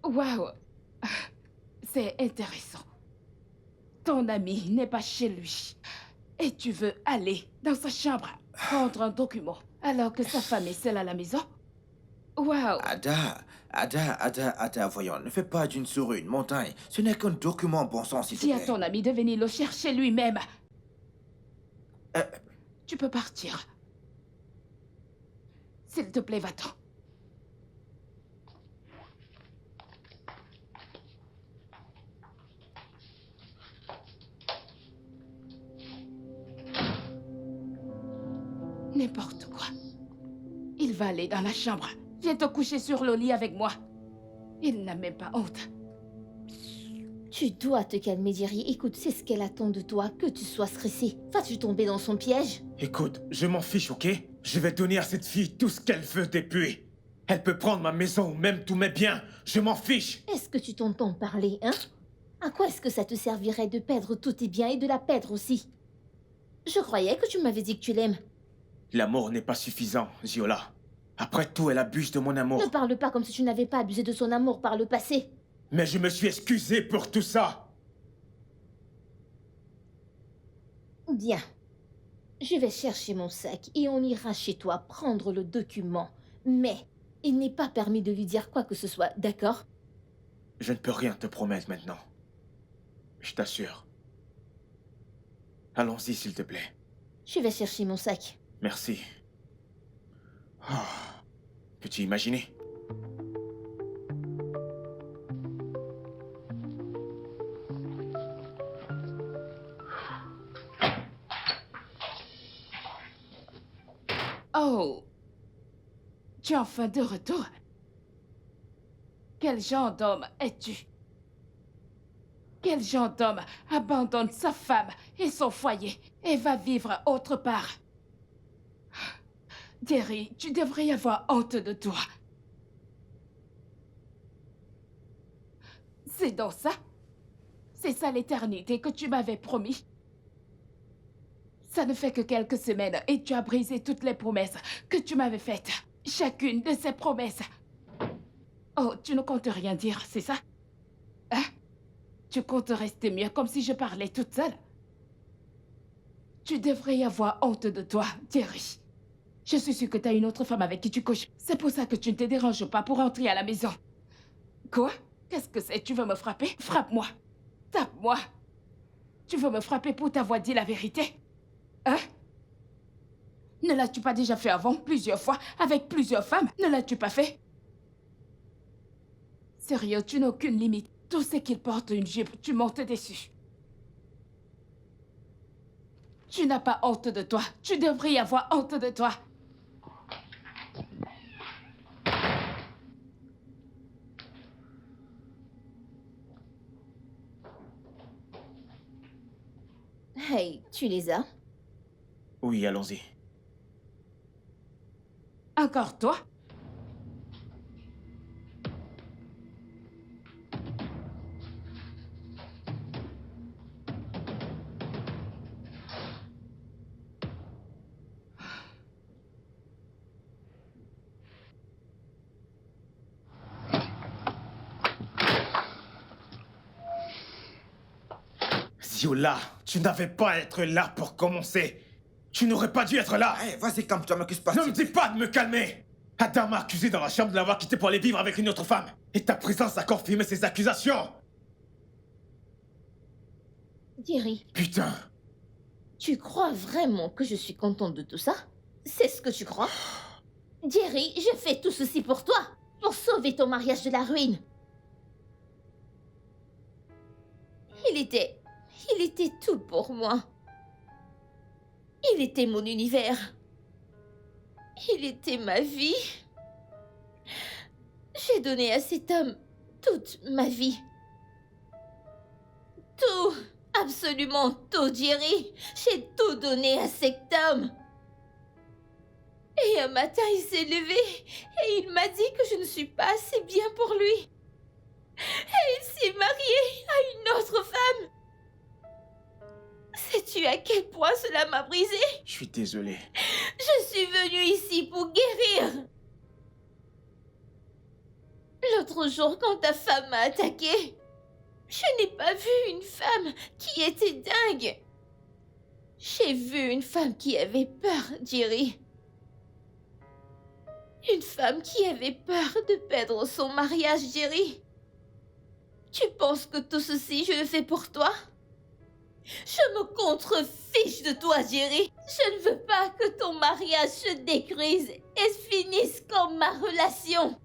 Speaker 3: Waouh! C'est intéressant. Ton ami n'est pas chez lui. Et tu veux aller dans sa chambre prendre un document alors que sa femme est seule à la maison? Waouh!
Speaker 4: Ada, voyons, ne fais pas d'une souris une montagne. Ce n'est qu'un document, bon sang, s'il te
Speaker 3: Dis à
Speaker 4: plaît.
Speaker 3: ton ami de venir le chercher lui-même.
Speaker 4: Euh,
Speaker 3: Tu peux partir. S'il te plaît, va-t'en. N'importe quoi. Il va aller dans la chambre. Viens te coucher sur le lit avec moi. Il n'a même pas honte.
Speaker 5: Tu dois te calmer, Jerry. Écoute, c'est ce qu'elle attend de toi, que tu sois stressé. Vas-tu tomber dans son piège?
Speaker 2: Écoute, je m'en fiche, ok? Je vais donner à cette fille tout ce qu'elle veut depuis. Elle peut prendre ma maison ou même tous mes biens. Je m'en fiche.
Speaker 5: Est-ce que tu t'entends parler, hein? À quoi est-ce que ça te servirait de perdre tous tes biens et de la perdre aussi? Je croyais que tu m'avais dit que tu l'aimes.
Speaker 2: L'amour n'est pas suffisant, Ziola. Après tout, elle abuse de mon amour.
Speaker 5: Ne parle pas comme si tu n'avais pas abusé de son amour par le passé.
Speaker 2: Mais je me suis excusé pour tout ça.
Speaker 5: Bien. Je vais chercher mon sac et on ira chez toi prendre le document. Mais il n'est pas permis de lui dire quoi que ce soit, d'accord?
Speaker 2: Je ne peux rien te promettre maintenant. Je t'assure. Allons-y, s'il te plaît.
Speaker 5: Je vais chercher mon sac.
Speaker 2: Merci. Oh. Peux-tu imaginer?
Speaker 3: Oh! Tu es enfin de retour? Quel genre d'homme es-tu? Quel genre d'homme abandonne sa femme et son foyer et va vivre autre part? Jerry, tu devrais avoir honte de toi. C'est donc ça? C'est ça l'éternité que tu m'avais promis? Ça ne fait que quelques semaines et tu as brisé toutes les promesses que tu m'avais faites. Chacune de ces promesses. Oh, tu ne comptes rien dire, c'est ça? Hein? Tu comptes rester mieux comme si je parlais toute seule? Tu devrais avoir honte de toi, Jerry. Je suis sûre que tu as une autre femme avec qui tu couches. C'est pour ça que tu ne te déranges pas pour entrer à la maison. Quoi? Qu'est-ce que c'est? Tu veux me frapper? Frappe-moi. Tape-moi. Tu veux me frapper pour t'avoir dit la vérité? Hein? Ne l'as-tu pas déjà fait avant, plusieurs fois, avec plusieurs femmes? Ne l'as-tu pas fait? Sérieux, tu n'as aucune limite. Tout ce qu'il porte une jupe, tu montes dessus. Tu n'as pas honte de toi. Tu devrais y avoir honte de toi.
Speaker 5: Hey, tu les as?
Speaker 2: Oui, allons-y.
Speaker 3: Encore toi?
Speaker 2: Ziola, tu n'avais pas à être là pour commencer. Tu n'aurais pas dû être là.
Speaker 4: Hey, vas-y, calme-toi, mais que se
Speaker 2: Ne me
Speaker 4: passe-t-il?
Speaker 2: dis pas de me calmer. Adam m'a accusé dans la chambre de l'avoir quitté pour aller vivre avec une autre femme. Et ta présence a confirmé ces accusations.
Speaker 5: Jerry,
Speaker 2: Putain.
Speaker 5: tu crois vraiment que je suis contente de tout ça? C'est ce que tu crois? Jerry, je fais tout ceci pour toi, pour sauver ton mariage de la ruine. Il était tout pour moi. Il était mon univers. Il était ma vie. J'ai donné à cet homme toute ma vie. Tout, absolument tout, Jerry. J'ai tout donné à cet homme. Et un matin, il s'est levé et il m'a dit que je ne suis pas assez bien pour lui. Et il s'est marié à une autre femme. Sais-tu à quel point cela m'a brisé?
Speaker 2: Je suis désolé.
Speaker 5: Je suis venue ici pour guérir. L'autre jour, quand ta femme m'a attaqué, je n'ai pas vu une femme qui était dingue. J'ai vu une femme qui avait peur, Jerry. Une femme qui avait peur de perdre son mariage, Jerry. Tu penses que tout ceci, je le fais pour toi? Je me contrefiche de toi, Jerry. Je ne veux pas que ton mariage se détruise et finisse comme ma relation.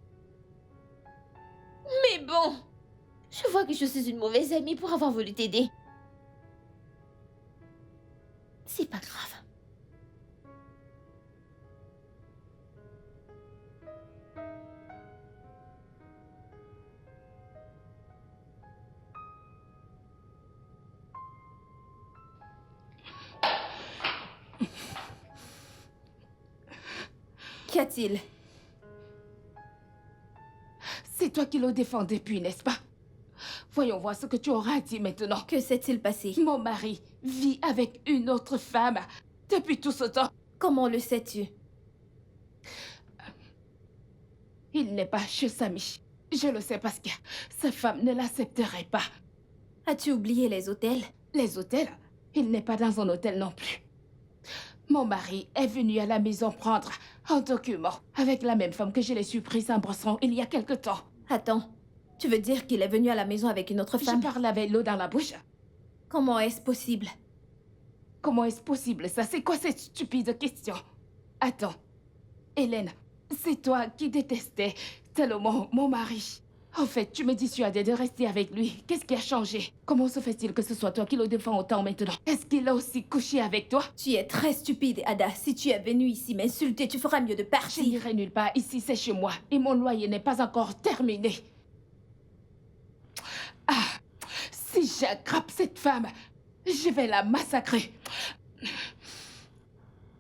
Speaker 5: Mais bon, je vois que je suis une mauvaise amie pour avoir voulu t'aider. C'est pas grave.
Speaker 1: Qu'y a-t-il?
Speaker 3: C'est toi qui le défendais puis, n'est-ce pas? Voyons voir ce que tu auras dit maintenant.
Speaker 1: Que s'est-il passé?
Speaker 3: Mon mari vit avec une autre femme depuis tout ce temps.
Speaker 1: Comment le sais-tu?
Speaker 3: Il n'est pas chez Samy. Je le sais parce que sa femme ne l'accepterait pas.
Speaker 1: As-tu oublié les hôtels?
Speaker 3: Les hôtels, il n'est pas dans un hôtel non plus. Mon mari est venu à la maison prendre un document avec la même femme que je l'ai surprise en brossant il y a quelque temps.
Speaker 1: Attends, tu veux dire qu'il est venu à la maison avec une autre
Speaker 3: Je
Speaker 1: femme?
Speaker 3: parle avec l'eau dans la bouche.
Speaker 1: Comment est-ce possible?
Speaker 3: Comment est-ce possible ça? C'est quoi cette stupide question? Attends, Hélène, c'est toi qui détestais tellement mon mari. En fait, tu me dissuadais de rester avec lui. Qu'est-ce qui a changé? Comment se fait-il que ce soit toi qui le défends autant maintenant? Est-ce qu'il a aussi couché avec toi?
Speaker 1: Tu es très stupide, Ada. Si tu es venue ici m'insulter, tu feras mieux de
Speaker 3: Je
Speaker 1: partir.
Speaker 3: n'irai nulle part. Ici, c'est chez moi. Et mon loyer n'est pas encore terminé. Ah, si j'attrape cette femme, je vais la massacrer.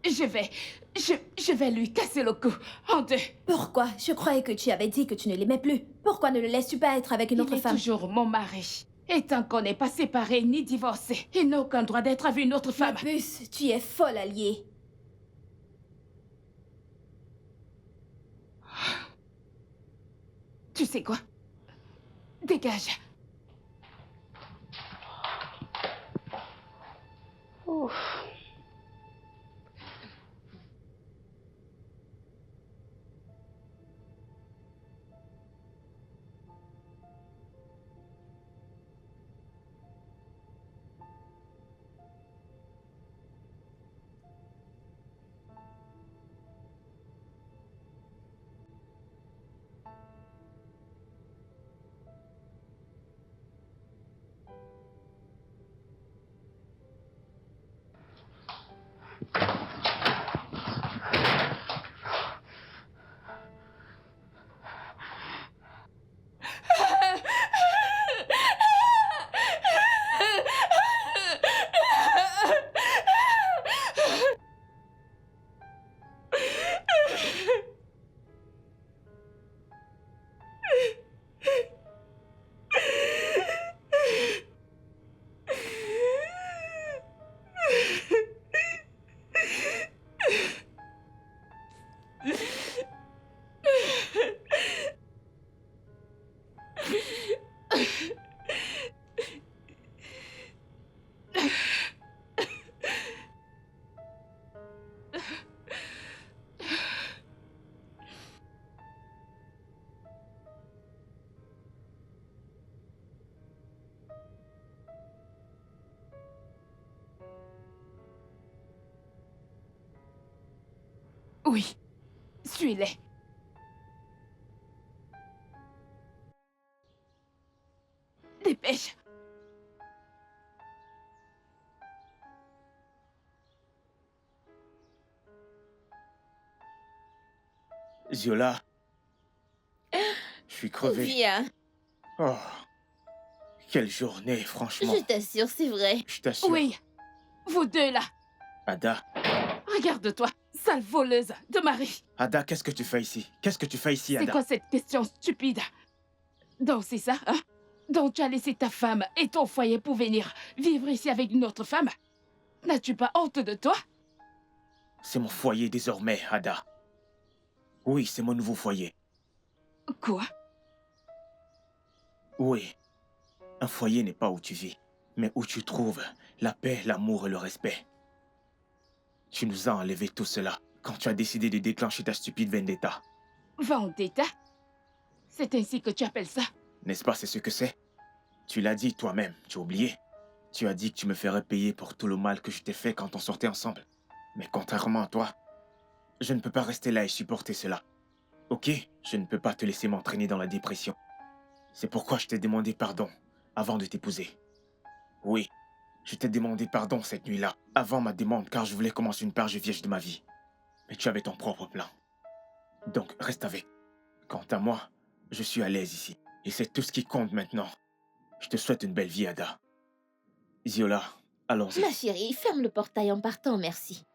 Speaker 3: Je vais lui casser le cou en deux.
Speaker 1: Pourquoi? Je croyais que tu avais dit que tu ne l'aimais plus. Pourquoi ne le laisses-tu pas être avec une autre
Speaker 3: Il est
Speaker 1: femme?
Speaker 3: toujours mon mari. Et tant qu'on n'est pas séparés ni divorcés, il n'a aucun droit d'être avec une autre
Speaker 1: Ma
Speaker 3: femme.
Speaker 1: puce, tu es folle, alliée.
Speaker 3: Tu sais quoi? Dégage. Oui, suis-les. Dépêche.
Speaker 2: Ziola, je suis crevé.
Speaker 5: Viens,
Speaker 2: Oh, quelle journée, franchement.
Speaker 5: je t'assure, c'est vrai.
Speaker 2: Je t'assure.
Speaker 3: Oui, vous deux là.
Speaker 2: Ada,
Speaker 3: Regarde-toi, sale voleuse de mari.
Speaker 2: Ada, qu'est-ce que tu fais ici? Qu'est-ce que tu fais ici,
Speaker 3: C'est
Speaker 2: Ada?
Speaker 3: quoi cette question stupide? Donc c'est ça, hein? Donc tu as laissé ta femme et ton foyer pour venir vivre ici avec une autre femme? N'as-tu pas honte de toi?
Speaker 2: C'est mon foyer désormais, Ada. Oui, c'est mon nouveau foyer.
Speaker 3: Quoi?
Speaker 2: Oui. Un foyer n'est pas où tu vis, mais où tu trouves la paix, l'amour et le respect. Tu nous as enlevé tout cela quand tu as décidé de déclencher ta stupide vendetta.
Speaker 3: Vendetta? C'est ainsi que tu appelles ça?
Speaker 2: N'est-ce pas, c'est ce que c'est? Tu l'as dit toi-même, tu as oublié. Tu as dit que tu me ferais payer pour tout le mal que je t'ai fait quand on sortait ensemble. Mais contrairement à toi, je ne peux pas rester là et supporter cela. Ok, je ne peux pas te laisser m'entraîner dans la dépression. C'est pourquoi je t'ai demandé pardon avant de t'épouser. Oui, je t'ai demandé pardon cette nuit-là, avant ma demande, car je voulais commencer une page vierge de ma vie. Mais tu avais ton propre plan. Donc, reste avec. Quant à moi, je suis à l'aise ici. Et c'est tout ce qui compte maintenant. Je te souhaite une belle vie, Ada. Ziola, allons-y.
Speaker 5: Ma chérie, ferme le portail en partant, merci.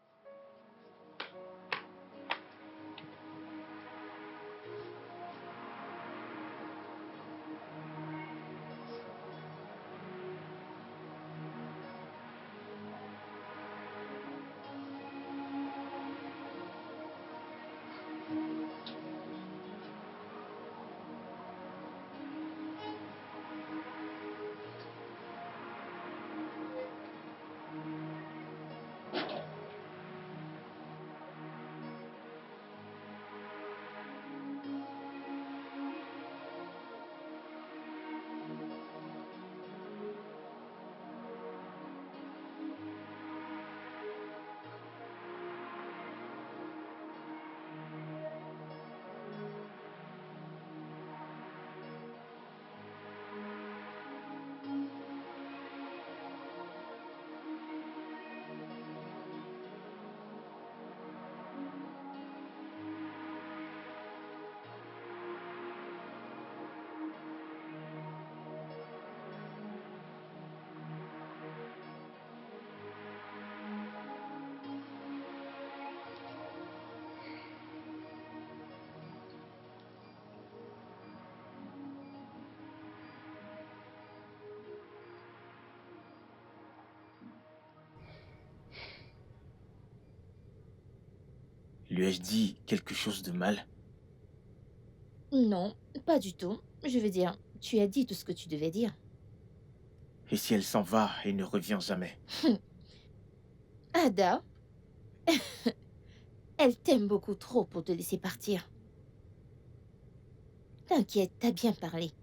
Speaker 2: Lui ai-je dit quelque chose de mal?
Speaker 5: Non, pas du tout. Je veux dire, tu as dit tout ce que tu devais dire.
Speaker 2: Et si elle s'en va et ne revient jamais?
Speaker 5: Ada, elle t'aime beaucoup trop pour te laisser partir. T'inquiète, t'as bien parlé.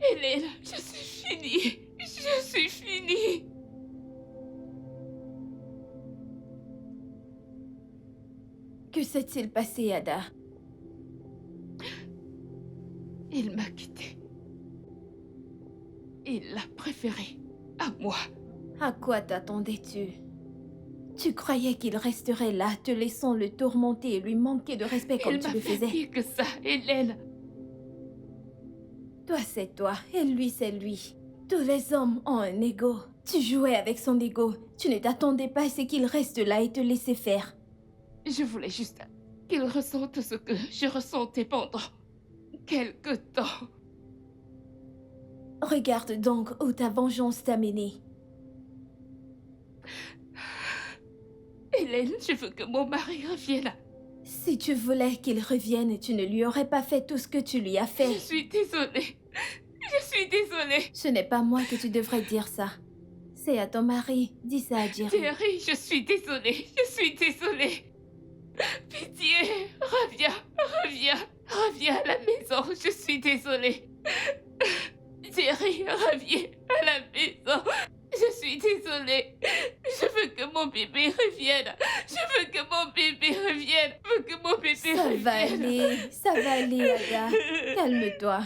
Speaker 3: Hélène, je suis finie. Je suis finie.
Speaker 1: Que s'est-il passé, Ada?
Speaker 3: Il m'a quittée. Il l'a préférée à moi.
Speaker 1: À quoi t'attendais-tu? Tu croyais qu'il resterait là, te laissant le tourmenter et lui manquer de respect comme
Speaker 3: Il
Speaker 1: tu
Speaker 3: m'a
Speaker 1: le
Speaker 3: fait
Speaker 1: faisais?
Speaker 3: pire que ça, Hélène.
Speaker 1: Toi, c'est toi, et lui, c'est lui. Tous les hommes ont un ego. Tu jouais avec son ego. Tu ne t'attendais pas à ce qu'il reste là et te laisser faire.
Speaker 3: Je voulais juste qu'il ressente ce que je ressentais pendant quelque temps.
Speaker 1: Regarde donc où ta vengeance t'a mené.
Speaker 3: Hélène, je veux que mon mari revienne.
Speaker 1: Si tu voulais qu'il revienne, tu ne lui aurais pas fait tout ce que tu lui as
Speaker 3: Je
Speaker 1: fait.
Speaker 3: suis désolée. Je suis désolée.
Speaker 1: Ce n'est pas moi que tu devrais dire ça. C'est à ton mari. Dis ça à Jerry.
Speaker 3: Jerry, je suis désolée. Je suis désolée. Pitié, reviens, reviens, reviens à la maison. Je suis désolée. Jerry, reviens à la maison. Je suis désolée. Je veux que mon bébé revienne. Je veux que mon bébé revienne. Je veux que mon bébé
Speaker 1: Ça va
Speaker 3: revienne.
Speaker 1: aller, ça va aller, Ada. Calme-toi.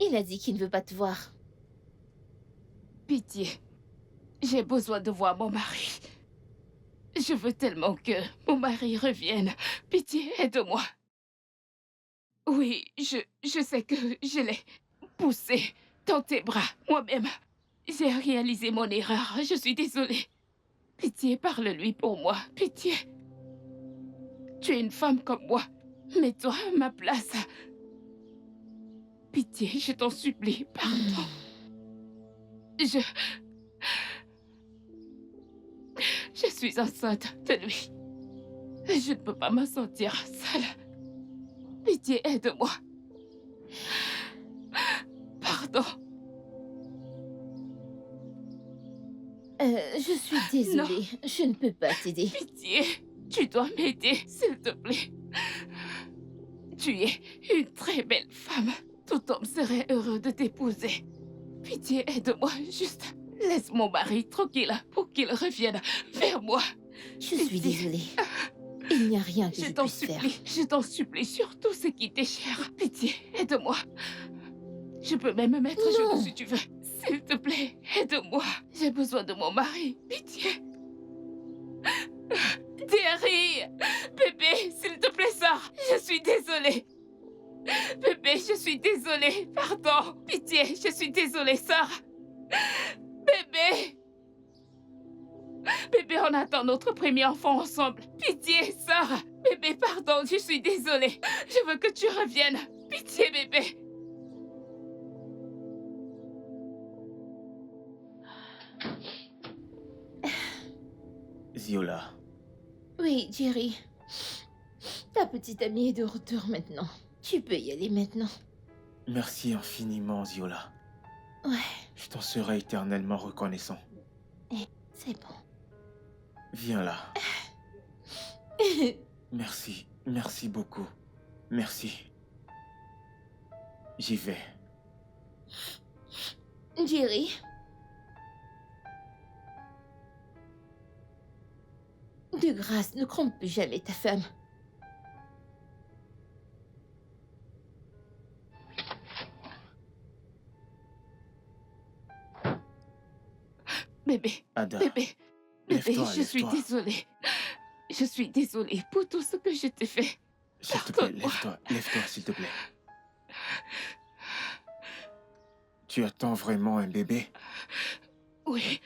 Speaker 5: Il a dit qu'il ne veut pas te voir.
Speaker 3: Pitié. J'ai besoin de voir mon mari. Je veux tellement que mon mari revienne. Pitié, aide-moi. Oui, je sais que je l'ai poussé dans tes bras, moi-même. J'ai réalisé mon erreur. Je suis désolée. Pitié, parle-lui pour moi. Pitié. Tu es une femme comme moi. Mets-toi à ma place. Pitié, je t'en supplie, pardon. Je suis enceinte de lui. Je ne peux pas me sentir seule. Pitié, aide-moi. Pardon.
Speaker 5: Je suis désolée. Je ne peux pas t'aider.
Speaker 3: Pitié, tu dois m'aider, s'il te plaît. Tu es une très belle femme. Tout homme serait heureux de t'épouser. Pitié, aide-moi, juste laisse mon mari tranquille pour qu'il revienne vers moi.
Speaker 5: Je suis désolée. Il n'y a rien que je
Speaker 3: t'en
Speaker 5: puisse faire.
Speaker 3: supplie, je t'en supplie, surtout ce qui t'est cher. Pitié, aide-moi. Je peux même me mettre à
Speaker 5: Non.
Speaker 3: genoux si tu veux. S'il te plaît, aide-moi. J'ai besoin de mon mari. Pitié. Thierry, bébé, s'il te plaît, sors. Je suis désolée. Bébé, je suis désolée. Pardon. Pitié, je suis désolée, sors. Bébé. Bébé, on attend notre premier enfant ensemble. Pitié, sors. Bébé, pardon, je suis désolée. Je veux que tu reviennes. Pitié, bébé.
Speaker 2: Ziola,
Speaker 5: Oui, Jerry. Ta petite amie est de retour maintenant. Tu peux y aller maintenant.
Speaker 2: merci infiniment, Ziola.
Speaker 5: Ouais,
Speaker 2: Je t'en serai éternellement reconnaissant.
Speaker 5: c'est bon.
Speaker 2: Viens là. Merci, merci beaucoup. Merci. J'y vais.
Speaker 5: Jerry. De grâce, ne trompe plus jamais ta femme.
Speaker 3: Bébé,
Speaker 2: Ada,
Speaker 3: bébé, bébé,
Speaker 2: lève-toi,
Speaker 3: je suis
Speaker 2: lève-toi.
Speaker 3: désolée. Je suis désolée pour tout ce que je t'ai fait.
Speaker 2: S'il te plaît,
Speaker 3: Pardonne-moi.
Speaker 2: lève-toi, s'il te plaît. Tu attends vraiment un bébé?
Speaker 3: Oui,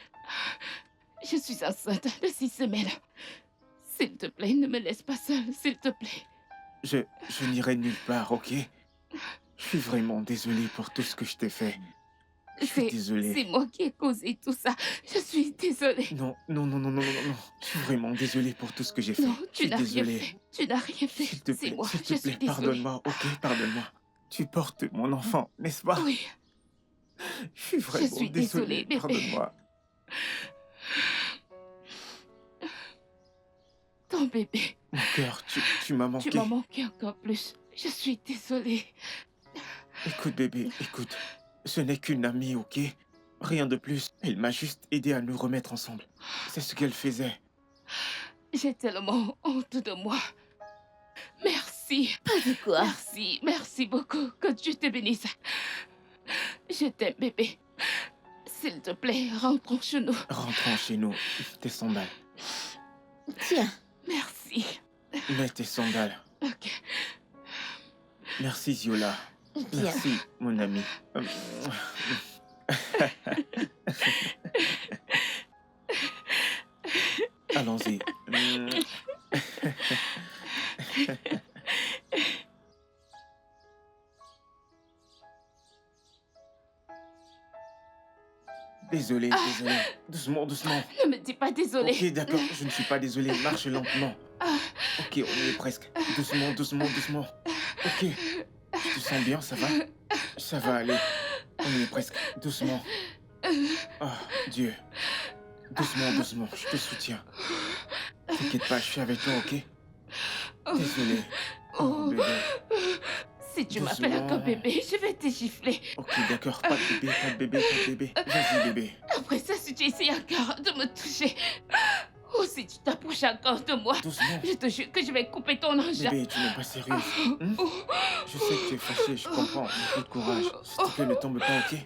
Speaker 3: je suis enceinte de 6 semaines. S'il te plaît, ne me laisse pas seule, s'il te plaît.
Speaker 2: Je n'irai nulle part, ok? Je suis vraiment désolé pour tout ce que je t'ai fait. Je suis désolé.
Speaker 3: C'est moi qui ai causé tout ça. Je suis désolée.
Speaker 2: Non, non, non, non, non, non, non. Je suis vraiment désolé pour tout ce que j'ai fait.
Speaker 3: Non,
Speaker 2: Je
Speaker 3: tu
Speaker 2: suis
Speaker 3: n'as rien
Speaker 2: désolé.
Speaker 3: fait. Tu n'as rien fait.
Speaker 2: S'il te
Speaker 3: C'est
Speaker 2: plaît,
Speaker 3: moi.
Speaker 2: s'il
Speaker 3: Je
Speaker 2: te
Speaker 3: suis
Speaker 2: plaît,
Speaker 3: désolée.
Speaker 2: pardonne-moi, ok, pardonne-moi. Tu portes mon enfant, n'est-ce pas?
Speaker 3: Oui.
Speaker 2: Je suis vraiment
Speaker 3: suis
Speaker 2: désolé,
Speaker 3: désolée, bébé.
Speaker 2: pardonne-moi.
Speaker 3: Ton bébé.
Speaker 2: Mon cœur, tu m'as manqué.
Speaker 3: Tu m'as manqué encore plus. Je suis désolée.
Speaker 2: Écoute, bébé, écoute. Ce n'est qu'une amie, ok? Rien de plus. Elle m'a juste aidé à nous remettre ensemble. C'est ce qu'elle faisait.
Speaker 3: J'ai tellement honte de moi. Merci.
Speaker 5: Pas de quoi.
Speaker 3: Merci. Merci beaucoup. Que Dieu te bénisse. Je t'aime, bébé. S'il te plaît, rentrons chez nous.
Speaker 2: Rentrons chez nous. Tes sandales.
Speaker 5: Tiens,
Speaker 3: Merci.
Speaker 2: Mets tes sandales.
Speaker 3: Ok.
Speaker 2: Merci, Ziola.
Speaker 5: bien.
Speaker 2: Merci, mon ami. Allons-y. Désolé, désolé. Doucement, doucement.
Speaker 3: Ne me dis pas désolée.
Speaker 2: Ok, d'accord, je ne suis pas désolé. Marche lentement. Ok, on y est presque. Doucement, doucement, doucement. Ok. Tu te sens bien, ça va? Ça va aller. On y est presque. Doucement. Ah, Dieu. Doucement, doucement. Je te soutiens. T'inquiète pas, je suis avec toi, ok? Désolé. Oh, bébé.
Speaker 3: Si tu m'appelles encore bébé, je vais te gifler.
Speaker 2: Ok, d'accord. Pas de bébé, pas de bébé, pas de bébé. Vas-y, bébé.
Speaker 3: Après ça, si tu essayes encore de me toucher, ou si tu t'approches encore de moi,
Speaker 2: Doucement.
Speaker 3: je te jure que je vais couper ton engin.
Speaker 2: Bébé, tu n'es pas sérieuse. Je sais que tu es fâchée, je comprends. Beaucoup de courage. S'il te plaît, ne tombe pas, ok?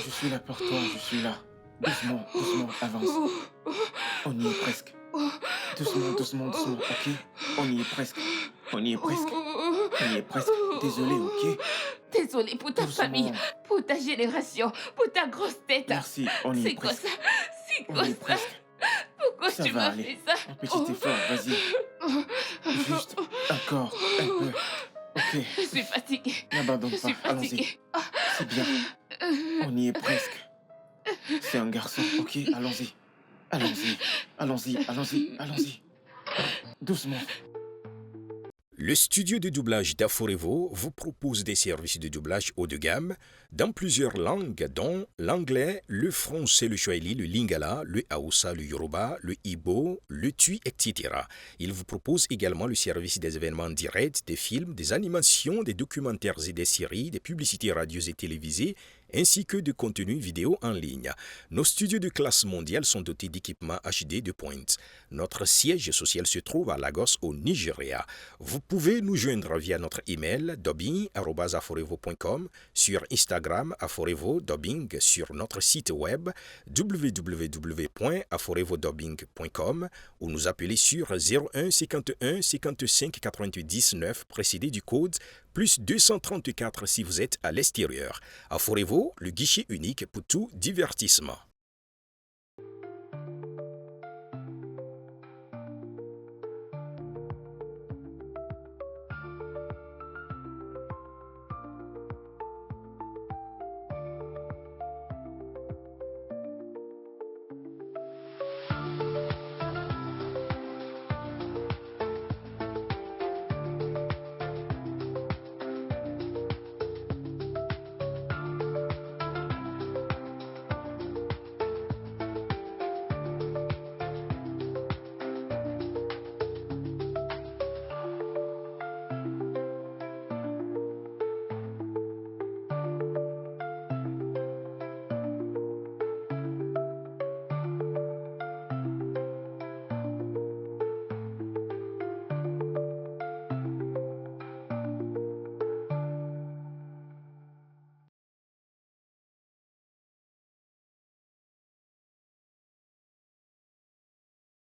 Speaker 2: Je suis là pour toi, je suis là. Doucement, doucement, avance. On y est presque. Doucement, doucement, doucement, ok? On y est presque. On y est presque. On y est presque. Désolé, ok?
Speaker 3: Désolée pour ta
Speaker 2: Doucement.
Speaker 3: famille, pour ta génération, pour ta grosse tête.
Speaker 2: Merci, on y est
Speaker 3: C'est quoi
Speaker 2: presque.
Speaker 3: ça? C'est
Speaker 2: On
Speaker 3: quoi
Speaker 2: y est
Speaker 3: ça?
Speaker 2: presque.
Speaker 3: Pourquoi
Speaker 2: Ça
Speaker 3: tu
Speaker 2: va
Speaker 3: m'as
Speaker 2: aller.
Speaker 3: fait ça?
Speaker 2: Un petit effort, vas-y. Juste encore un peu. Ok,
Speaker 3: Je suis fatiguée.
Speaker 2: n'abandonne
Speaker 3: Je suis
Speaker 2: pas. Allons-y.
Speaker 3: fatiguée.
Speaker 2: C'est bien. On y est presque. C'est un garçon. Ok, allons-y. Allons-y. Allons-y, allons-y, allons-y. Doucement.
Speaker 7: Le studio de doublage d'Aforevo vous propose des services de doublage haut de gamme dans plusieurs langues, dont l'anglais, le français, le swahili, le lingala, le hausa, le yoruba, le ibo, le tui, etc. Il vous propose également le service des événements directs, des films, des animations, des documentaires et des séries, des publicités radios et télévisées, ainsi que de contenus vidéo en ligne. Nos studios de classe mondiale sont dotés d'équipements HD de pointe. Notre siège social se trouve à Lagos, au Nigeria. Vous pouvez nous joindre via notre email dubbing@aforevo.com, sur Instagram Aforevo Dubbing, sur notre site web www.aforevodubbing.com ou nous appeler sur 01 51 55 88 19 précédé du code plus 234 si vous êtes à l'extérieur. Aforevo, le guichet unique pour tout divertissement.